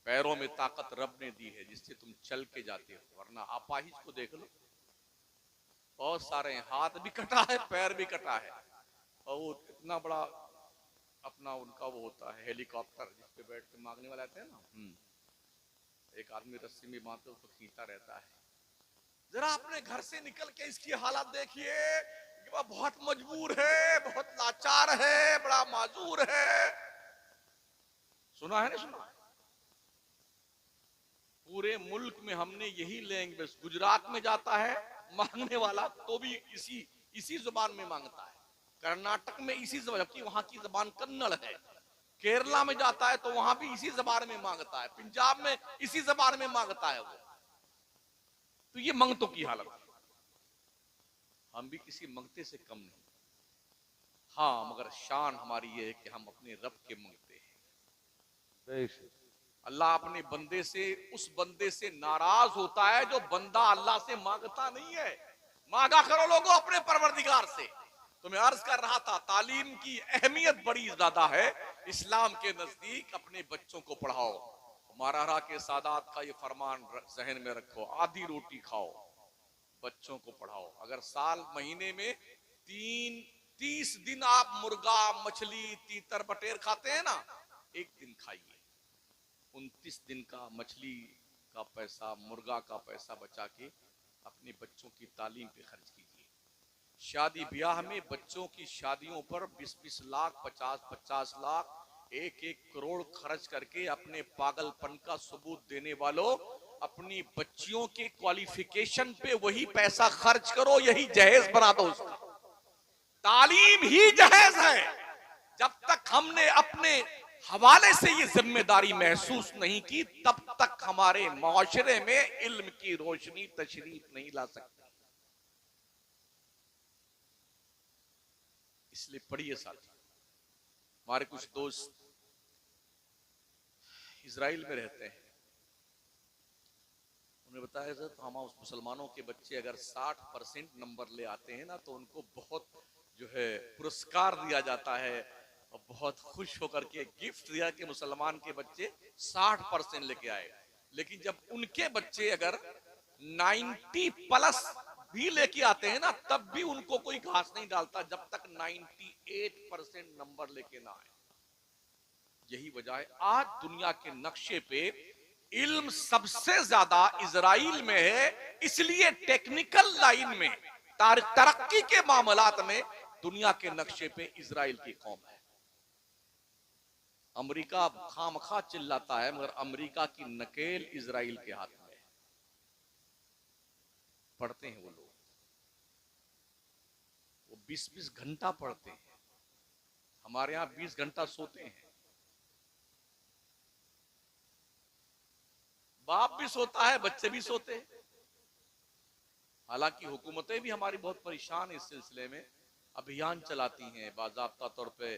पैरों में ताकत रब ने दी है जिससे तुम चल के जाते हो, वरना अपाहिज को देख लो, बहुत सारे हाथ भी कटा है, पैर भी कटा है, और वो इतना बड़ा अपना उनका वो होता है हेलीकॉप्टर जिस पे बैठ के मांगने वाले आते हैं ना, एक आदमी रस्सी में बांधते उसको खींचता रहता है। जरा अपने घर से निकल के इसकी हालत देखिए कि वह बहुत मजबूर है, बहुत लाचार है, बड़ा माजूर है। सुना है ना? सुना है? पूरे मुल्क में हमने यही लैंग्वेज, गुजरात में जाता है मांगने वाला तो भी इसी जुबान में मांगता है, कर्नाटक में इसी जुबान, जबकि वहां की जुबान कन्नड़ है, केरला में जाता है तो वहां भी इसी जबान में मांगता है, पंजाब में इसी जबान में मांगता है वो। तो ये मंगतों की हालत है। हम भी किसी मंगते से कम नहीं। हाँ, मगर शान हमारी ये है कि हम अपने रब के मंगते हैं। अल्लाह अपने बंदे से, उस बंदे से नाराज होता है जो बंदा अल्लाह से मांगता नहीं है। मांगा करो लोगों अपने परवरदिगार से। तो मैं अर्ज कर रहा था, तालीम की अहमियत बड़ी ज्यादा है इस्लाम के नजदीक। अपने बच्चों को पढ़ाओ। महाराणा के सादात का ये फरमान जहन में रखो, आधी रोटी खाओ, बच्चों को पढ़ाओ। अगर साल महीने में 30 दिन आप मुर्गा, मछली, तीतर, बटेर खाते हैं ना, एक दिन खाइए। 29 दिन का मछली का पैसा, मुर्गा का पैसा बचा के अपने बच्चों की तालीम पे खर्च कीजिए। शादी ब्याह में बच्चों की शादियों पर 20-20 लाख, 50-50 लाख, 1-1 करोड़ खर्च करके अपने पागलपन का सबूत देने वालों, अपनी बच्चियों के क्वालिफिकेशन पे वही पैसा खर्च करो, यही जहेज बना दो उसका। तालीम ही जहेज है। जब तक हमने अपने हवाले से ये जिम्मेदारी महसूस नहीं की, तब तक हमारे माशरे में इल्म की रोशनी तशरीफ नहीं ला सकती। इसलिए पढ़िए साथी। हमारे कुछ दोस्त इजराइल में रहते हैं, उन्हें बताया सर तो हम मुसलमानों के बच्चे अगर 60% नंबर ले आते हैं ना तो उनको बहुत जो है पुरस्कार दिया जाता है और बहुत खुश होकर के गिफ्ट दिया कि मुसलमान के बच्चे 60% लेके आए। लेकिन जब उनके बच्चे अगर 90+ भी लेके आते हैं ना तब भी उनको कोई घास नहीं डालता जब तक 98% नंबर लेके ना आए। यही वजह है आज दुनिया के नक्शे पे इल्म सबसे ज्यादा इजराइल में है, इसलिए टेक्निकल लाइन में तरक्की के मामलात में दुनिया के नक्शे पे इजराइल की कौम है। अमेरिका खामखा चिल्लाता है मगर अमेरिका की नकेल इजराइल के हाथ में है। पढ़ते हैं वो लोग, वो 20-20 घंटा पढ़ते हैं, हमारे यहां 20 घंटा सोते हैं। बाप भी सोता है, बच्चे भी सोते हैं। हालांकि हुकूमतें भी हमारी बहुत परेशान इस सिलसिले में, अभियान चलाती हैं, बाज़ाब्ता तौर पे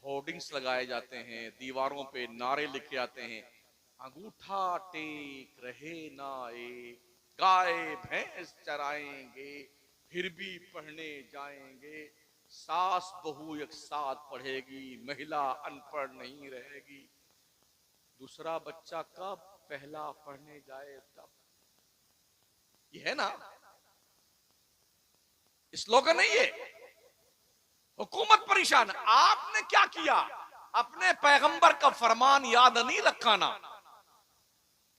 होर्डिंग्स लगाए जाते हैं, दीवारों पे नारे लिखे आते हैं, अंगूठा टेक रहे ना एक, गाय भैंस चराएंगे फिर भी पढ़ने जाएंगे, सास बहू एक साथ पढ़ेगी महिला अनपढ़ नहीं रहेगी, दूसरा बच्चा कब पहला पढ़ने जाए तब। ये है ना स्लोगन नहीं है। हुकूमत परेशान। आपने क्या किया? अपने पैगंबर का फरमान याद नहीं रखा ना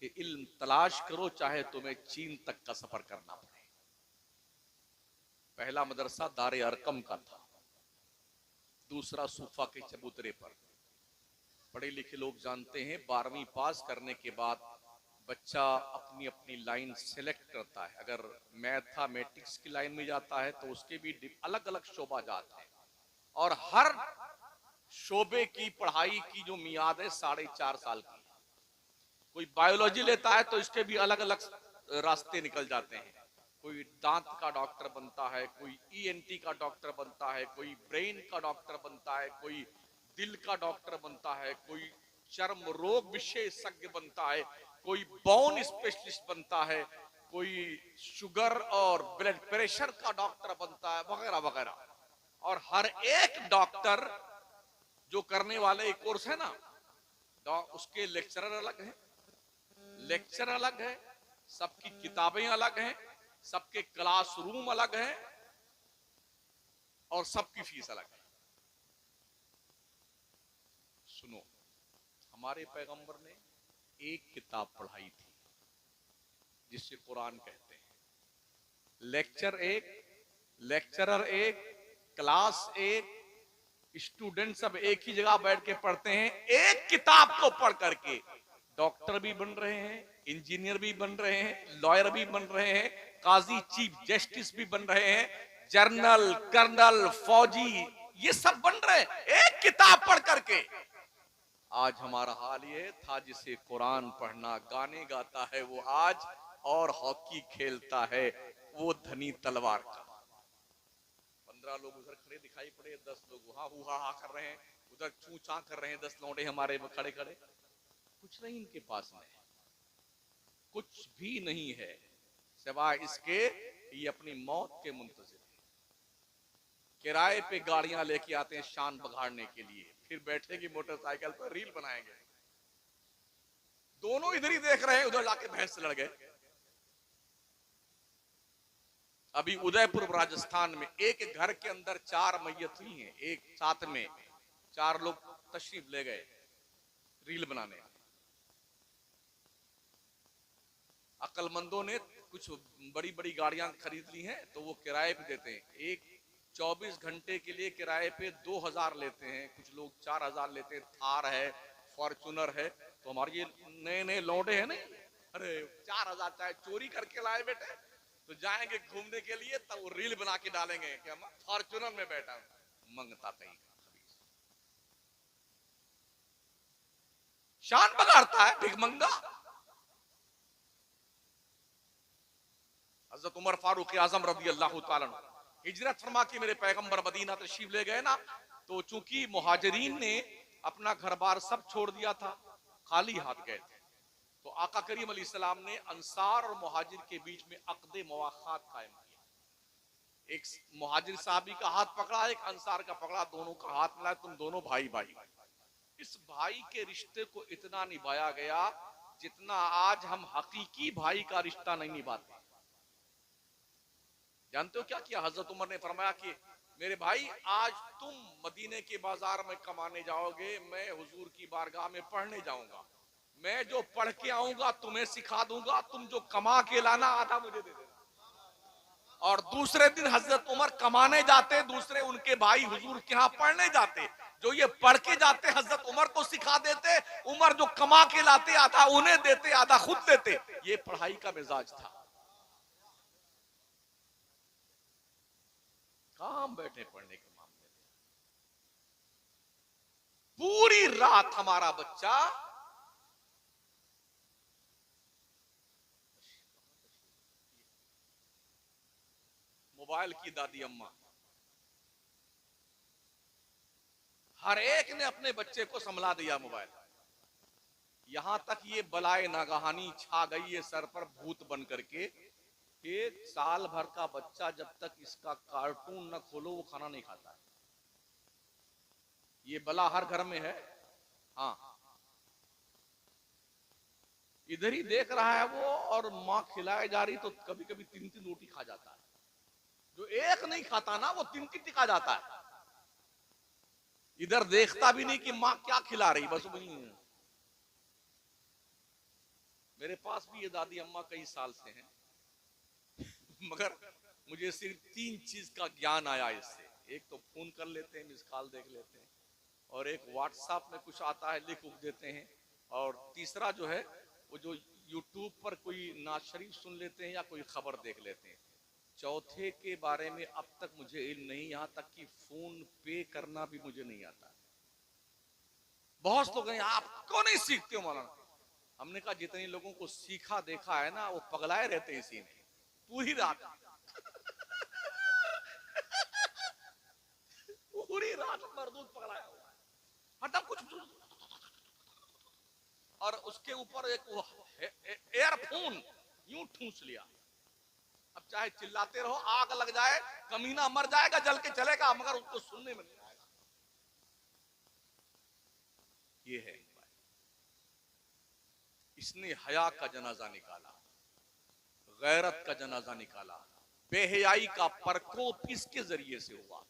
कि इल्म तलाश करो चाहे तुम्हें चीन तक का सफर करना पड़े। पहला मदरसा दारे अरकम का था, दूसरा सूफा के चबूतरे पर। पढ़े लिखे लोग जानते हैं 12वीं पास करने के बाद बच्चा अपनी अपनी लाइन सेलेक्ट करता है। अगर मैथमेटिक्स की लाइन में जाता है तो उसके भी अलग अलग शोबा जाते हैं और हर शोबे की पढ़ाई की जो मियाद है 4.5 साल की। कोई बायोलॉजी लेता है तो इसके भी अलग अलग रास्ते निकल जाते हैं। कोई दांत का डॉक्टर बनता है, कोई ईएनटी का डॉक्टर बनता है, कोई ब्रेन का डॉक्टर बनता है, कोई दिल का डॉक्टर बनता है, कोई चर्म रोग विशेषज्ञ बनता है, कोई बोन स्पेशलिस्ट बनता है, कोई शुगर और ब्लड प्रेशर का डॉक्टर बनता है, वगैरह वगैरह। और हर एक डॉक्टर जो करने वाले एक कोर्स है ना, उसके लेक्चरर अलग हैं, लेक्चर अलग है, सबकी किताबें अलग हैं, सबके क्लासरूम अलग हैं और सबकी फीस अलग है। सुनो, हमारे पैगंबर ने एक किताब पढ़ाई थी जिसे कुरान कहते हैं। लेक्चर एक, लेक्चरर एक, क्लास एक, स्टूडेंट सब एक ही जगह बैठ के पढ़ते हैं। एक किताब को पढ़ करके डॉक्टर भी बन रहे हैं, इंजीनियर भी बन रहे हैं, लॉयर भी बन रहे हैं, काजी चीफ जस्टिस भी बन रहे हैं, जनरल कर्नल फौजी ये सब बन रहे हैं एक किताब पढ़ करके। आज हमारा हाल ये था, जिसे कुरान पढ़ना, गाने गाता है वो आज और हॉकी खेलता है वो धनी तलवार का। 15 लोग उधर खड़े दिखाई पड़े, 10 लोग वहां हुआ हा कर रहे हैं, उधर चू चा कर रहे हैं, 10 लौंडे हमारे खड़े खड़े। कुछ नहीं इनके पास में, कुछ भी नहीं है सिवाय इसके ये अपनी मौत के मुंतजिर है। किराए पे गाड़ियां लेके आते हैं शान बघाड़ने के लिए, फिर बैठेगी मोटरसाइकिल पर रील बनाएंगे। दोनों इधर ही देख रहे हैं, उधर जाके भैंस से लड़ गए। अभी उदयपुर राजस्थान में एक घर के अंदर 4 मैयत हुई हैं, एक साथ में 4 लोग तशरीफ ले गए रील बनाने। अक्लमंदों ने कुछ बड़ी बड़ी गाड़ियां खरीद ली हैं तो वो किराए पे देते हैं। एक 24 घंटे के लिए किराए पे 2000 लेते हैं, कुछ लोग 4000 लेते हैं। थार है, फॉर्चूनर है। तो हमारे ये नए नए लौंडे हैं नहीं, अरे 4000 चाहे चोरी करके लाए बेटे तो जाएंगे घूमने के लिए, तब वो रील बना के डालेंगे कि हम फॉर्चूनर में बैठा हूं। मंगता कहीं शान बगाड़ता है भिखमंगा। हजरत उमर फारूक आजम रज़ी अल्लाह तआला अन्हु हिजरत फरमा के मेरे पैगंबर मदीना तशरीफ ले गए ना, तो चूंकि मुहाजिरीन ने अपना घर बार सब छोड़ दिया था, खाली हाथ गए थे, तो आका करीम अलैहिस्सलाम ने अंसार और मुहाजिर के बीच में अक़्दे मुवाख़ात कायम किया। एक मुहाजिर साहबी का हाथ पकड़ा, एक अंसार का पकड़ा, दोनों का हाथ मिलाया, तुम दोनों भाई भाई। इस भाई के रिश्ते को इतना निभाया गया जितना आज हम हकीकी भाई का रिश्ता नहीं निभाते। जानते हो क्या किया? हजरत उमर ने फरमाया कि मेरे भाई, आज तुम मदीने के बाजार में कमाने जाओगे, मैं हुजूर की बारगाह में पढ़ने जाऊंगा, मैं जो पढ़ के आऊंगा तुम्हें सिखा दूंगा, तुम जो कमा के लाना आधा मुझे दे देना। और दूसरे दिन हजरत उमर कमाने जाते, दूसरे उनके भाई हुजूर के यहाँ पढ़ने जाते, जो ये पढ़ के जाते हजरत उमर को सिखा देते, उमर जो कमा के लाते आधा उन्हें देते आधा खुद देते। ये पढ़ाई का मिजाज था। कहां हम बैठे पढ़ने के मामले में? पूरी रात हमारा बच्चा मोबाइल की दादी अम्मा, हर एक ने अपने बच्चे को संभला दिया मोबाइल। यहां तक ये बलाए नागहानी छा गई है सर पर भूत बन करके, एक साल भर का बच्चा जब तक इसका कार्टून न खोलो वो खाना नहीं खाता है। ये बला हर घर में है। हाँ, इधर ही देख रहा है वो, और माँ खिलाए जा रही तो कभी कभी 3-3 रोटी खा जाता है। जो एक नहीं खाता ना वो 3-3 खा जाता है। इधर देखता भी नहीं कि माँ क्या खिला रही, बस वही। मेरे पास भी ये दादी अम्मा कई साल से हैं, मगर मुझे सिर्फ 3 चीज का ज्ञान आया इससे। एक तो फोन कर लेते हैं, मिस कॉल देख लेते हैं, और एक व्हाट्सएप में कुछ आता है लिख उख देते हैं, और तीसरा जो है वो जो यूट्यूब पर कोई नात शरीफ सुन लेते हैं या कोई खबर देख लेते हैं। चौथे के बारे में अब तक मुझे इल्म नहीं, यहां तक कि फोन पे करना भी मुझे नहीं आता। बहुत लोग हैं, आप क्यों नहीं सीखते हो मौलाना? हमने कहा जितने लोगों को सीखा देखा है ना वो पगलाए रहते हैं इसी में पूरी रात। पूरी रात मरदूद पगलाया हुआ है, हटा कुछ, और उसके ऊपर एक एयरफोन यूं ठूंस लिया। अब चाहे चिल्लाते रहो, आग लग जाए, कमीना मर जाएगा, जल के चलेगा, मगर उसको सुनने में नहीं आएगा। ये है इसने हया का जनाजा निकाला, गैरत का जनाजा निकाला। बेहयाई का प्रकोप इसके जरिए से हुआ।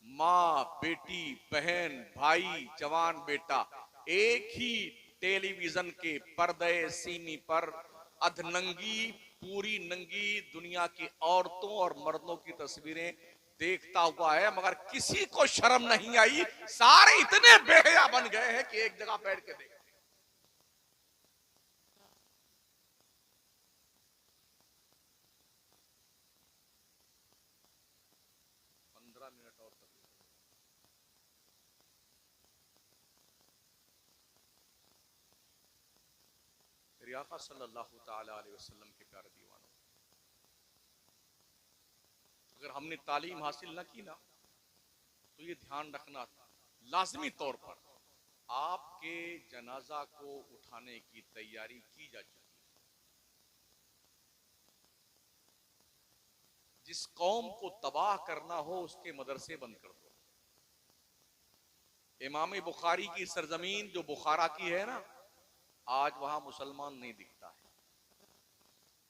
माँ, बेटी, बहन, भाई, जवान बेटा एक ही टेलीविजन के पर्दे सीमी पर अधनंगी, पूरी नंगी दुनिया की औरतों और मर्दों की तस्वीरें देखता हुआ है, मगर किसी को शर्म नहीं आई। सारे इतने बेहया बन गए हैं कि एक जगह बैठ के देखते। 15 मिनट और तक मेरे आका सल्लल्लाहु ताला अलैहि वसल्लम के प्यारे दीवानों, अगर हमने तालीम हासिल न की ना, तो ये ध्यान रखना लाजमी तौर पर आपके जनाजा को उठाने की तैयारी की जा चुकी है। जिस कौम को तबाह करना हो उसके मदरसे बंद कर दो। इमाम बुखारी की सरजमीन जो बुखारा की है ना, आज वहां मुसलमान नहीं दिखता है।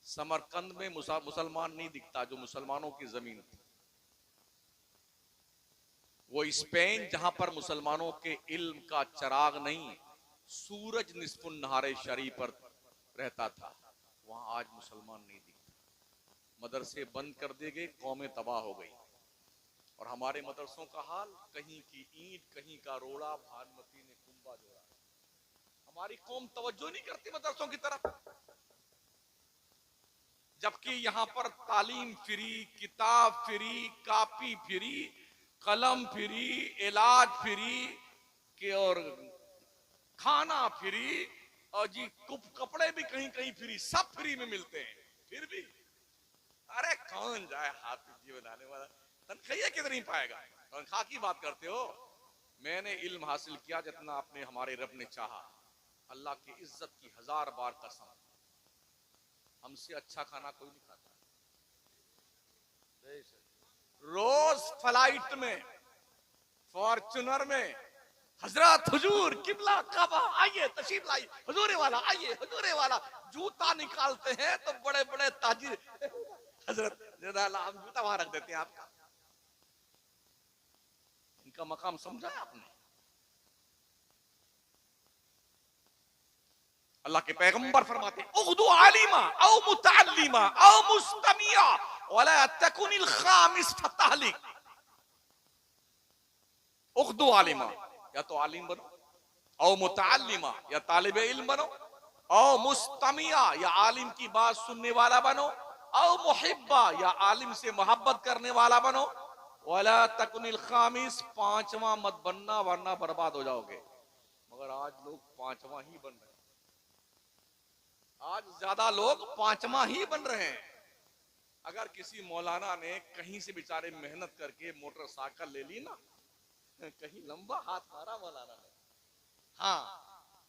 समरकंद में मुसलमान नहीं दिखता, जो मुसलमानों की जमीन थी। वो स्पेन जहां पर मुसलमानों के इल्म का चिराग नहीं, सूरज निस्फुन नहारे शरी पर रहता था, वहां आज मुसलमान नहीं दिखता। मदरसे बंद कर दिए गए, कौमें तबाह हो गई। और हमारे मदरसों का हाल, कहीं की ईंट कहीं का रोड़ा, भानुमती ने कुंबा जोड़ा। हमारी कौम तवज्जो नहीं करती मदरसों की तरफ, जबकि यहां पर तालीम फ्री, किताब फ्री, कापी फ्री, कलम फ्री, इलाज फ्री के, और खाना फ्री, और जी कपड़े भी कहीं कहीं फ्री, सब फ्री में मिलते हैं। फिर भी अरे कौन जाए हाफिज जी बनाने वाला, तनख्वाह कितनी पाएगा, तनख्वाह की बात करते हो। मैंने इल्म हासिल किया जितना अपने हमारे रब ने चाहा। अल्लाह की इज्जत की 1000 बार कसम, हमसे अच्छा खाना कोई नहीं खाता। रोज फ्लाइट में, फॉर्चुनर में, हजरत हुजूर किबला काबा आइए तशरीफ लाइए, हुजूरे वाला आइए, हुजूरे वाला। जूता निकालते हैं तो बड़े बड़े ताजिर हजरत हम जूता वहां रख देते हैं आपका। इनका मकाम समझा आपने? अल्लाह के पैगंबर फरमाते उग्दू आलिमा औ मुतअल्लिमा औ मुस्तमिया वला तकुनिल खामिस फतहलिक। उग्दू आलिमा, या तो आलिम बनो, औ मुतअल्लिमा, या तालिब इल्म बनो, औ मुस्तमिया, या आलिम की बात सुनने वाला बनो, औ मुहिब्बा, या आलिम से मोहब्बत करने वाला बनो, वला तकुनिल खामिस, पांचवा मत बनना वरना बर्बाद हो जाओगे। मगर आज लोग पांचवा ही बन रहे हैं। आज ज्यादा लोग पांचवा ही बन रहे हैं। अगर किसी मौलाना ने कहीं से बेचारे मेहनत करके मोटरसाइकिल ले ली ना, कहीं लंबा हाथ मारा मौलाना ने, हाँ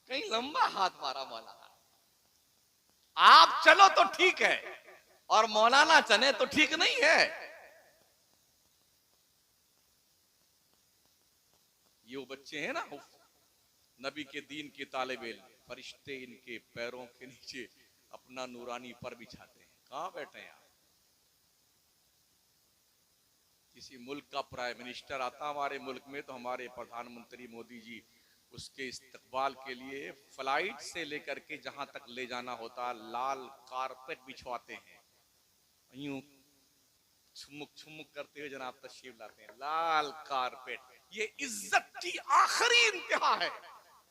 कहीं लंबा हाथ मारा मौलाना। आप चलो तो ठीक है और मौलाना चले तो ठीक नहीं है। ये वो बच्चे हैं ना, नबी के दीन के तालिबे इल्म, फरिश्ते इनके पैरों के नीचे अपना नूरानी पर बिछाते हैं। कहां बैठे हैं आप? किसी मुल्क का प्राइम मिनिस्टर आता हमारे मुल्क में तो हमारे प्रधानमंत्री मोदी जी उसके इस्तकबाल के लिए फ्लाइट से लेकर के जहां तक ले जाना होता लाल कारपेट बिछवाते हैं, यूं छुमुक छुमुक करते हुए जनाब तशरीफ लाते हैं। लाल कारपेट, ये इज्जत की आखिरी इंतहा है।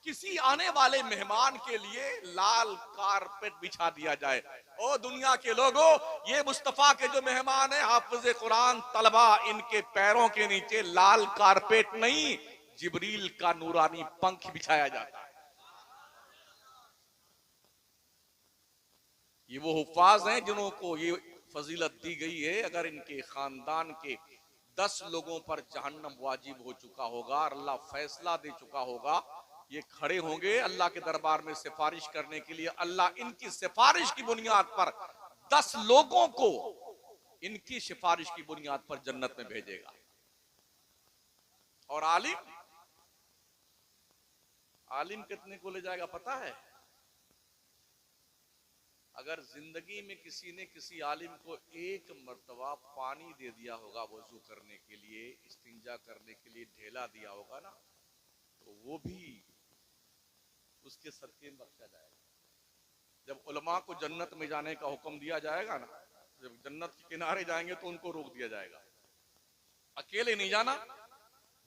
किसी आने वाले मेहमान के लिए लाल कारपेट बिछा दिया जाए। ओ दुनिया के लोगों, ये मुस्तफा के जो मेहमान है हाफिज कुरान तलबा, इनके पैरों के नीचे लाल कारपेट नहीं, जिब्रील का नूरानी पंख बिछाया जाता है। ये वो हुफ्फाज हैं जिन्हों को ये फजीलत दी गई है। अगर इनके खानदान के 10 लोगों पर जहन्नम वाजिब हो चुका होगा और अल्लाह फैसला दे चुका होगा, ये खड़े होंगे अल्लाह के दरबार में सिफारिश करने के लिए। अल्लाह इनकी सिफारिश की बुनियाद पर 10 लोगों को इनकी सिफारिश की बुनियाद पर जन्नत में भेजेगा। और आलिम, आलिम कितने को ले जाएगा पता है? अगर जिंदगी में किसी ने किसी आलिम को एक मर्तबा पानी दे दिया होगा वजू करने के लिए, इस्तिंजा करने के लिए ढेला दिया होगा ना, तो वो भी उसके सदके में बख्शा जाएगा। जब उलमा को जन्नत में जाने का हुक्म दिया जाएगा ना, जब जन्नत के किनारे जाएंगे तो उनको रोक दिया जाएगा, अकेले नहीं जाना।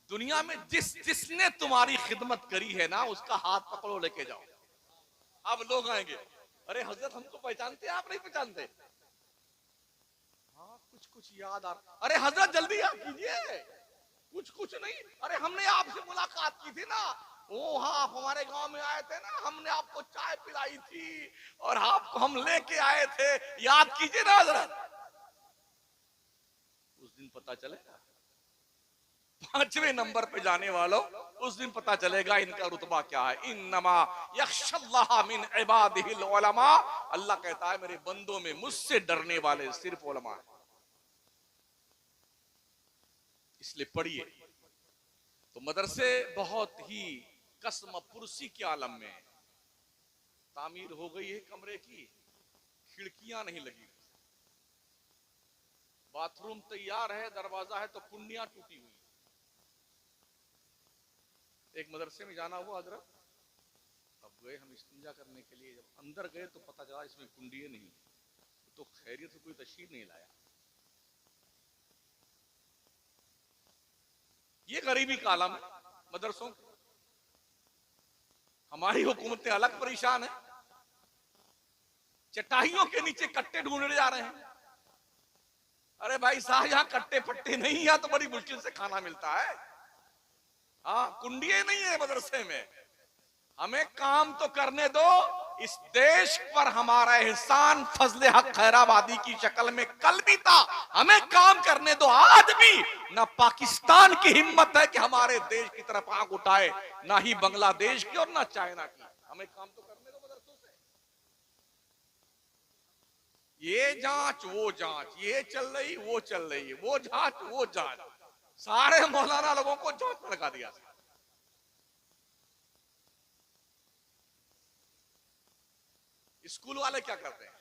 दुनिया में जिसने तुम्हारी खिदमत करी है ना, उसका हाथ पकड़ो लेके जाओ। अब लोग आएंगे, अरे हजरत हमको पहचानते हैं, आप नहीं पहचानते? हाँ कुछ याद आ, अरे हजरत जल्दी आप कीजिए। कुछ नहीं, अरे हमने आपसे मुलाकात की थी ना, वो हाँ आप हमारे गांव में आए थे ना, हमने आपको चाय पिलाई थी और आपको हम लेके आए थे, याद कीजिए ना हजरत। उस दिन पता चलेगा, 5वें नंबर पे जाने वालों, उस दिन पता चलेगा इनका रुतबा क्या है। इन्नमा यख्शल्लाह मिन इबादिहिल उलमा, अल्लाह कहता है मेरे बंदों में मुझसे डरने वाले सिर्फ उलमा है। इसलिए पढ़िए। तो मदरसे बहुत ही कसम पुरसी के आलम में तामीर हो गई है, कमरे की खिड़कियां नहीं लगी, बाथरूम तैयार है, दरवाजा है तो कुंडियां टूटी हुई। एक मदरसे में जाना हुआ हजरत, अब गए हम इस्तिंजा करने के लिए, जब अंदर गए तो पता चला इसमें कुंडिये नहीं, तो खैरियत से कोई तशरीफ नहीं लाया। ये गरीबी का आलम है मदरसों। हमारी हुकूमतें अलग परेशान है, चटाइयों के नीचे कट्टे ढूंढने जा रहे हैं। अरे भाई साहब, यहाँ कट्टे पट्टे नहीं, यहाँ तो बड़ी मुश्किल से खाना मिलता है। हाँ कुंडिये नहीं है मदरसे में, हमें काम तो करने दो, इस देश पर हमारा एहसान फजले हक खैराबादी की शक्ल में कल भी था, हमें काम करने दो। आज भी ना पाकिस्तान की हिम्मत है कि हमारे देश की तरफ आंख उठाए, ना ही बांग्लादेश की और ना चाइना की। हमें काम तो करने दो मदरसों से। ये जांच वो जांच, ये चल रही वो चल रही है, वो जांच वो जांच, सारे मौलाना लोगों को जांच में लगा दिया। स्कूल वाले क्या करते हैं?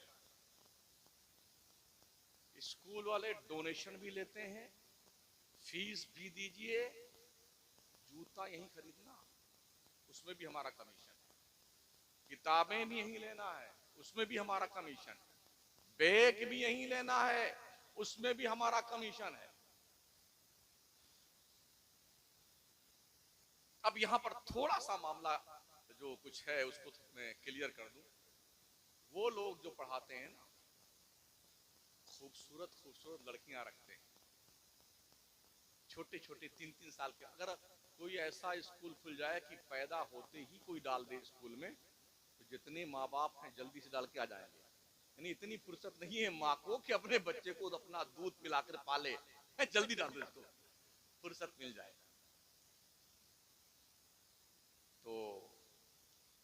स्कूल वाले डोनेशन भी लेते हैं, फीस भी दीजिए, जूता यहीं खरीदना उसमें भी हमारा कमीशन, किताबें भी यहीं लेना है उसमें भी हमारा कमीशन, बैग भी यहीं लेना है उसमें भी हमारा कमीशन है। अब यहां पर थोड़ा सा मामला जो कुछ है उसको मैं क्लियर कर दूं। वो लोग जो पढ़ाते हैं ना, खूबसूरत खूबसूरत लड़कियां रखते हैं, छोटे छोटे 3-3 साल के। अगर कोई ऐसा स्कूल खुल जाए कि पैदा होते ही कोई डाल दे स्कूल में, तो जितने माँ बाप हैं जल्दी से डाल के आ जाएंगे। यानी इतनी फुर्सत नहीं है माँ को कि अपने बच्चे को अपना दूध पिलाकर पाले, जल्दी डाल दो इसको, फुर्सत मिल जाए। तो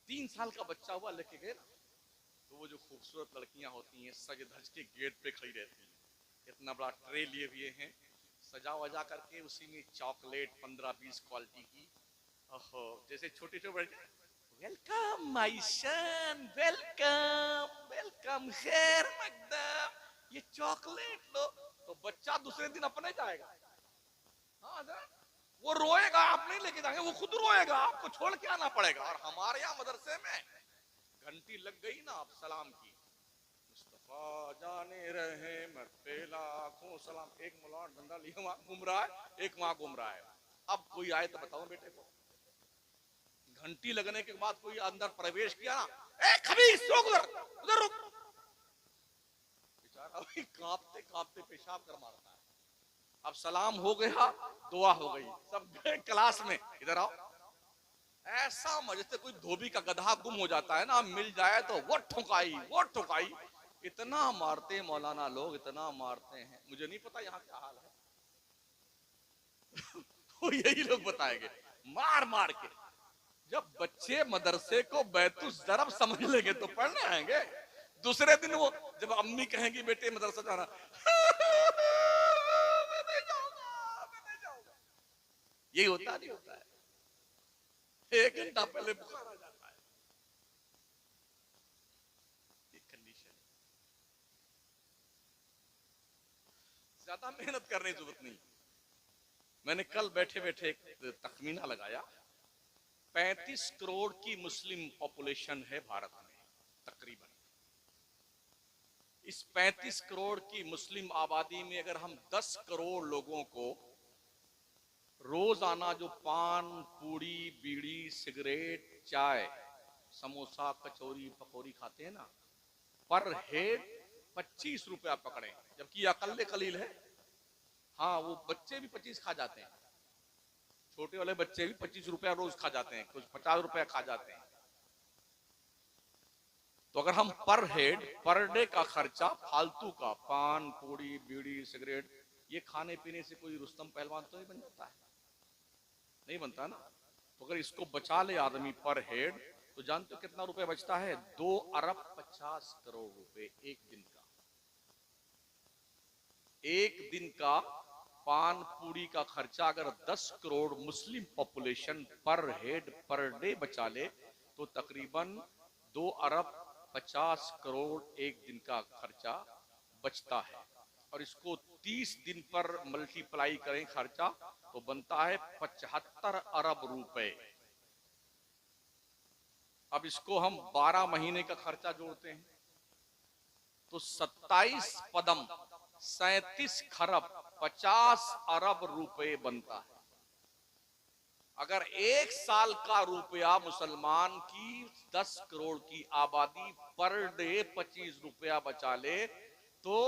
3 साल का बच्चा हुआ लेके गए ना, तो वो जो खूबसूरत लड़कियां होती हैं सज धज के गेट पे खड़ी रहती हैं, इतना बड़ा ट्रे लिए हुए हैं, सजा वजा करके, उसी में चॉकलेट 15-20 क्वालिटी की। ओहो, जैसे छोटे छोटे बच्चे, welcome my son, welcome welcome, खैर मकदम, ये चॉकलेट लो। तो बच्चा दूसरे दिन अपने जाएगा। हाँ, वो रोएगा, आप नहीं लेके जाएंगे, वो खुद रोएगा, आपको छोड़ के आना पड़ेगा। और हमारे यहाँ मदरसे में घंटी लग गई ना आप सलाम की, मुस्तफा जाने रहे मरते लाखों सलाम, एक मुला डंडा लिए वहां घूम रहा है, एक वहां घूम रहा है। अब कोई आए तो बताओ बेटे को, घंटी लगने के बाद कोई अंदर प्रवेश किया ना, ए खबीस रुक, उधर उधर रुक, बेचारा वही कांपते कांपते पेशाब कर मारता है। अब सलाम हो गया, दुआ हो गई, सब गए क्लास में, इधर आओ। ऐसा मजसे कोई धोबी का गधा गुम हो जाता है ना, मिल जाए तो वो ठुकाई वो ठुकाई, इतना मारते हैं मौलाना लोग, इतना मारते हैं। मुझे नहीं पता यहाँ क्या हाल है। तो यही लोग बताएंगे, मार मार के। जब बच्चे मदरसे को बैतुल ज़रब समझ लेंगे तो पढ़ने आएंगे। दूसरे दिन वो जब अम्मी कहेंगी बेटे मदरसा जाना, मैं नहीं जाऊंगा, मैं नहीं जाऊंगा, यही होता नहीं होता है। 1 घंटा पहले बुखार आ जाता है। एक कंडीशन, ज्यादा मेहनत करने की जरूरत नहीं। मैंने कल बैठे बैठे एक तखमीना लगाया, 35 करोड़ की मुस्लिम पॉपुलेशन है भारत में तकरीबन। इस 35 करोड़ की मुस्लिम आबादी में अगर हम 10 करोड़ लोगों को रोजाना जो पान पूड़ी बीड़ी सिगरेट चाय समोसा कचौरी पकौड़ी खाते हैं ना, पर हेड 25 रुपया पकड़े, जबकि अकल कलील है। हाँ, वो बच्चे भी 25 खा जाते हैं, छोटे वाले बच्चे भी 25 रुपया रोज खा जाते हैं, कुछ 50 रुपया खा जाते हैं। तो अगर हम पर हेड पर डे का खर्चा फालतू का पान पूड़ी बीड़ी सिगरेट ये खाने पीने से कोई रुस्तम पहलवान तो नहीं बन जाता है, नहीं बनता ना। तो अगर इसको बचा ले आदमी पर हेड, तो जानते हो कितना रुपए बचता है? 2 अरब 50 करोड़ रुपए एक दिन का। एक दिन का पान पूरी का खर्चा अगर 10 करोड़ मुस्लिम पॉपुलेशन पर हेड पर डे बचा ले, तो तकरीबन 2 अरब 50 करोड़ एक दिन का खर्चा बचता है। और इसको 30 दिन पर मल्टीप्लाई करें खर्चा, तो बनता है 75 अरब रुपए। अब इसको हम 12 महीने का खर्चा जोड़ते हैं तो 27 पदम 37 खरब 50 अरब रुपए बनता है। अगर 1 साल का रुपया मुसलमान की 10 करोड़ की आबादी पर डे 25 रुपया बचा ले, तो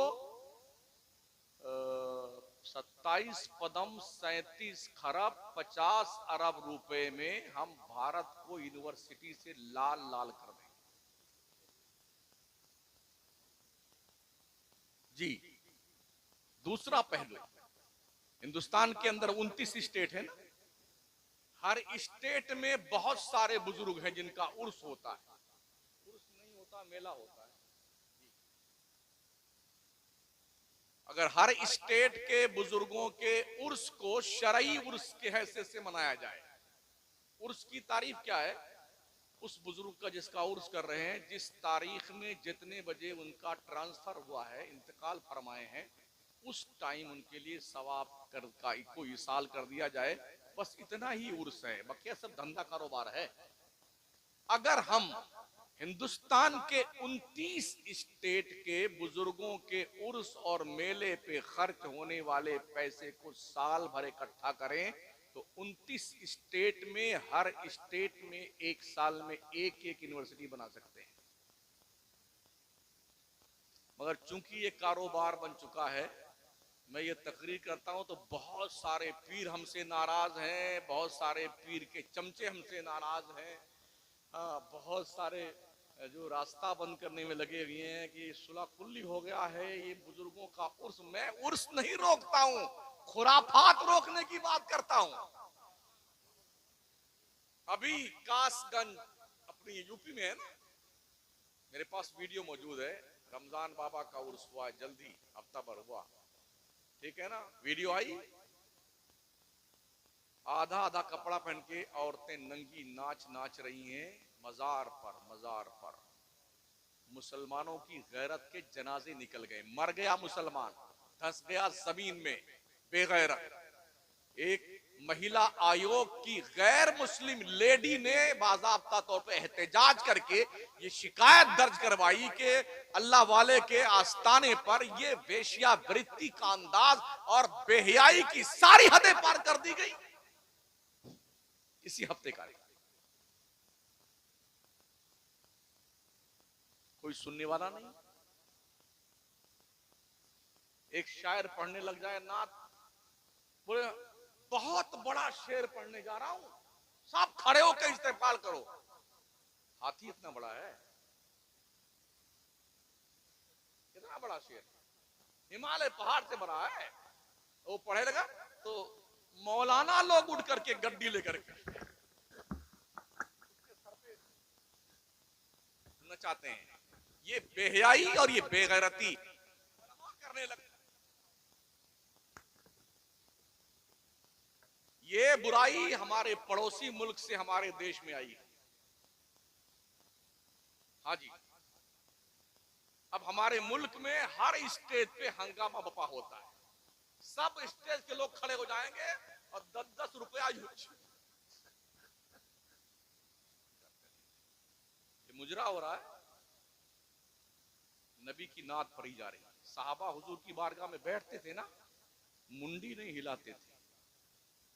27 पदम 37 खरब 50 अरब रुपए में हम भारत को यूनिवर्सिटी से लाल लाल कर देंगे। जी, दूसरा पहलू, हिंदुस्तान के अंदर 29 स्टेट है ना, हर स्टेट में बहुत सारे बुजुर्ग हैं जिनका उर्स होता है। उर्स नहीं होता, मेला होता है। अगर हर स्टेट के बुजुर्गों के उर्स को शरई उर्स के हैसियत से मनाया जाए, उर्स की तारीफ क्या है? उस बुजुर्ग का जिसका उर्स कर रहे हैं, जिस तारीख में जितने बजे उनका ट्रांसफर हुआ है, इंतकाल फरमाए हैं, उस टाइम उनके लिए सवाब कर का कोई इसाल कर दिया जाए, बस इतना ही उर्स है। बाकी सब धंधा कारोबार है। अगर हम हिंदुस्तान के 29 स्टेट के बुजुर्गों के उर्स और मेले पे खर्च होने वाले पैसे को साल भर इकट्ठा करें तो 29 स्टेट में हर स्टेट में एक साल में एक यूनिवर्सिटी बना सकते हैं। मगर चूंकि ये कारोबार बन चुका है, मैं ये तकरीर करता हूं तो बहुत सारे पीर हमसे नाराज हैं, बहुत सारे पीर के चमचे हमसे नाराज हैं। हाँ, बहुत सारे जो रास्ता बंद करने में लगे हुए हैं कि सुलह कुल्ली हो गया है, ये बुजुर्गों का उर्स। मैं उर्स नहीं रोकता हूं, खुराफात रोकने की बात करता हूं। अभी कासगंज अपनी यूपी में है ना, मेरे पास वीडियो मौजूद है, रमजान बाबा का उर्स हुआ जल्दी, हफ्ता भर हुआ, ठीक है ना। वीडियो आई, आधा आधा कपड़ा पहन के औरतें नंगी नाच नाच रही हैं मजार पर। मजार पर मुसलमानों की गैरत के जनाजे निकल गए, मर गया मुसलमान, धंस गया जमीन में बेगैरत। एक महिला आयोग की गैर मुस्लिम लेडी ने बाज़ाब्ता तौर पे एहतजाज करके ये शिकायत दर्ज करवाई कि अल्लाह वाले के आस्ताने पर ये वेश्यावृत्ति का अंदाज और बेहयाई की सारी हदें पार कर दी गई। इसी हफ्ते का कोई सुनने वाला नहीं। एक शायर पढ़ने लग जाए नात, बोले बहुत बड़ा शेर पढ़ने जा रहा हूं, सब खड़े होकर इस्तेमाल करो। हाथी इतना बड़ा है, कितना बड़ा शेर, हिमालय पहाड़ से बना है। वो पढ़े लगा तो मौलाना लोग उठ करके गड्डी लेकर नचाते हैं। ये बेहयाई और ये बेगैरती करने लगे। ये बुराई हमारे पड़ोसी मुल्क से हमारे देश में आई है। हाँ जी, अब हमारे मुल्क में हर स्टेज पे हंगामा बपा होता है। सब स्टेज के लोग खड़े हो जाएंगे और 10-10 रुपया मुजरा हो रहा है। नबी की नात पढ़ी जा रही है, साहबा हुजूर की बारगाह में बैठते थे ना, मुंडी नहीं हिलाते थे।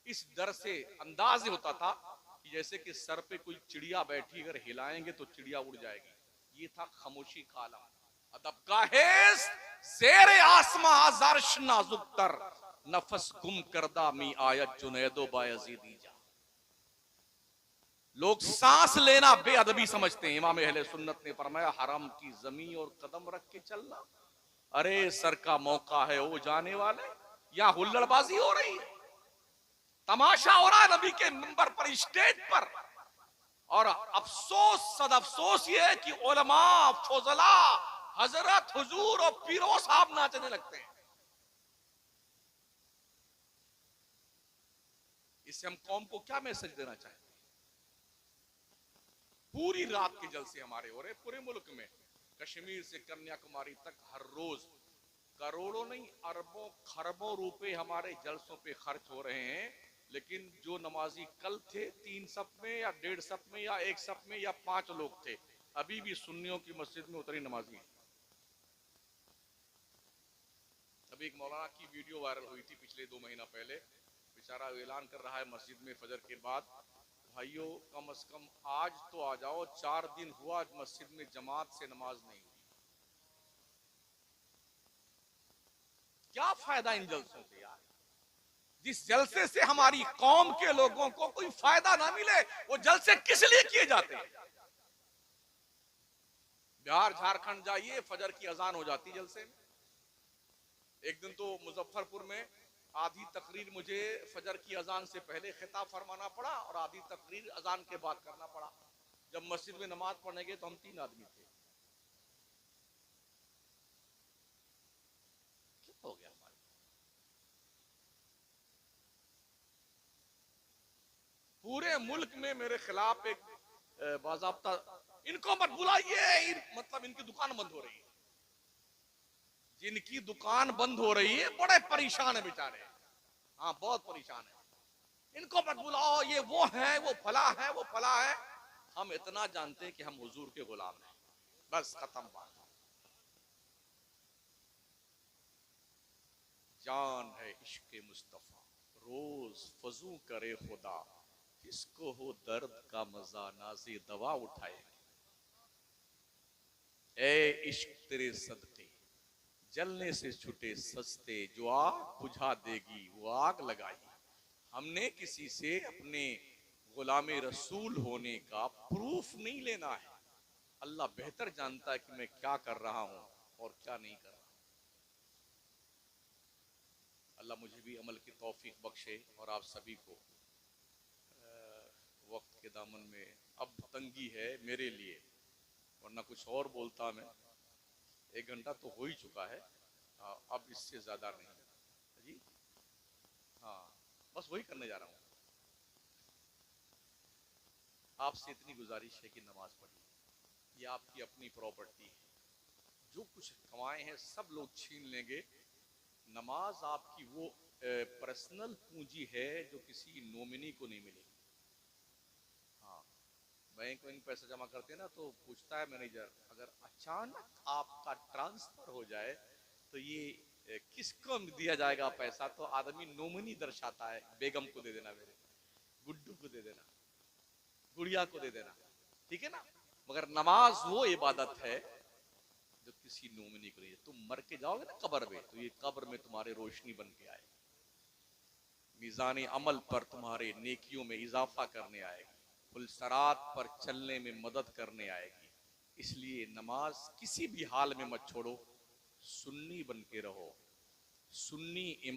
इस डर से अंदाज होता था कि जैसे कि सर पे कोई चिड़िया बैठी, अगर हिलाएंगे तो चिड़िया उड़ जाएगी। ये था खामोशी का आलम। अदब गाहेस शेर आसमा आज़ारश नाजुक तर, नफस गुम करदा मी आयत जुनैदो बायजीदी जा। लोग सांस लेना बेअदबी समझते हैं। इमाम अहले सुन्नत ने फरमाया हराम की जमीन और कदम रख के चलना। अरे सर का मौका है वो जाने वाले, यहां हुल्लड़बाजी हो रही है, तमाशा हो रहा है नबी के मिंबर पर, स्टेज पर। और अफसोस सद अफसोस ये है कि उलमा, फौजला, हजरत, हुजूर और पीरो साहब नाचने लगते हैं। इससे हम कौम को क्या मैसेज देना चाहते हैं? पूरी रात के जलसे हमारे हो रहे पूरे मुल्क में, कश्मीर से कन्याकुमारी तक हर रोज करोड़ों नहीं अरबों खरबों रुपए हमारे जलसों पे खर्च हो रहे हैं। लेकिन जो नमाजी कल थे 3 सफ में या 1.5 सफ में या 1 सफ में या 5 लोग थे, अभी भी सुन्नियों की मस्जिद में उतरी नमाजी है। अभी एक मौलाना की वीडियो वायरल हुई थी पिछले 2 महीना पहले, बेचारा ऐलान कर रहा है मस्जिद में फजर के बाद, भाइयों कम से कम आज तो आ जाओ, 4 दिन हुआ मस्जिद में जमात से नमाज नहीं हुई। क्या फायदा इन जलसों से यार? जिस जलसे से हमारी कौम के लोगों को कोई फायदा ना मिले, वो जलसे किस लिए किए जाते हैं? बिहार झारखंड जाइए, फजर की अजान हो जाती जलसे में, एक दिन तो मुजफ्फरपुर में आधी तकरीर मुझे फजर की अजान से पहले खिताब फरमाना पड़ा और आधी तकरीर अजान के बाद करना पड़ा। जब मस्जिद में नमाज पढ़ने गए तो हम 3 आदमी थे। क्या हो गया हमारे? पूरे मुल्क में मेरे खिलाफ एक बाज़ाब्ता, इनको मत बुलाइए, मतलब इनकी दुकान बंद हो रही है। जिनकी दुकान बंद हो रही है बड़े परेशान है बेचारे। हाँ, बहुत परेशान है। इनको मत बुलाओ, ये वो है, वो फला है, वो फला है। हम इतना जानते हैं कि हम हुजूर के गुलाम हैं, बस खत्म बात। जान है इश्क मुस्तफा, रोज फजू करे खुदा, किसको हो दर्द का मजा नाज़े दवा उठाए। ए इश्क तेरे सदके जलने से छुटे सस्ते, जो आग बुझा देगी वो आग लगाई। हमने किसी से अपने गुलामे रसूल होने का प्रूफ नहीं लेना है। अल्लाह बेहतर जानता है कि मैं क्या कर रहा हूं और क्या नहीं कर रहा। अल्लाह मुझे भी अमल की तौफीक बख्शे और आप सभी को। वक्त के दामन में अब तंगी है मेरे लिए, वरना कुछ और बोलता मैं। 1 घंटा तो हो ही चुका है, अब इससे ज्यादा नहीं जी। हाँ, बस वही करने जा रहा हूँ। आपसे इतनी गुजारिश है कि नमाज पढ़िए, ये आपकी अपनी प्रॉपर्टी है। जो कुछ कमाए हैं सब लोग छीन लेंगे। नमाज आपकी वो पर्सनल पूंजी है जो किसी नॉमिनी को नहीं मिलेगी। हाँ, बैंक में पैसा जमा करते हैं ना तो पूछता है मैनेजर, अगर अचानक आपका ट्रांसफर हो जाए तो ये किसको दिया जाएगा पैसा? तो आदमी नॉमिनी दर्शाता है, बेगम को दे देना, मेरे गुड्डू को दे देना, गुड़िया को दे देना, ठीक है ना। मगर नमाज वो इबादत है जो किसी नॉमिनी को नहीं है। तुम मर के जाओगे ना कब्र में, तो ये कब्र में तुम्हारे रोशनी बन के आएगी, मीज़ान अमल पर तुम्हारे नेकियों में इजाफा करने आएगी, पुलसरात पर चलने में मदद करने आएगी। इसलिए नमाज किसी भी हाल में मत छोड़ो, सुन्नी बन के रहो। सुन्नी इमाम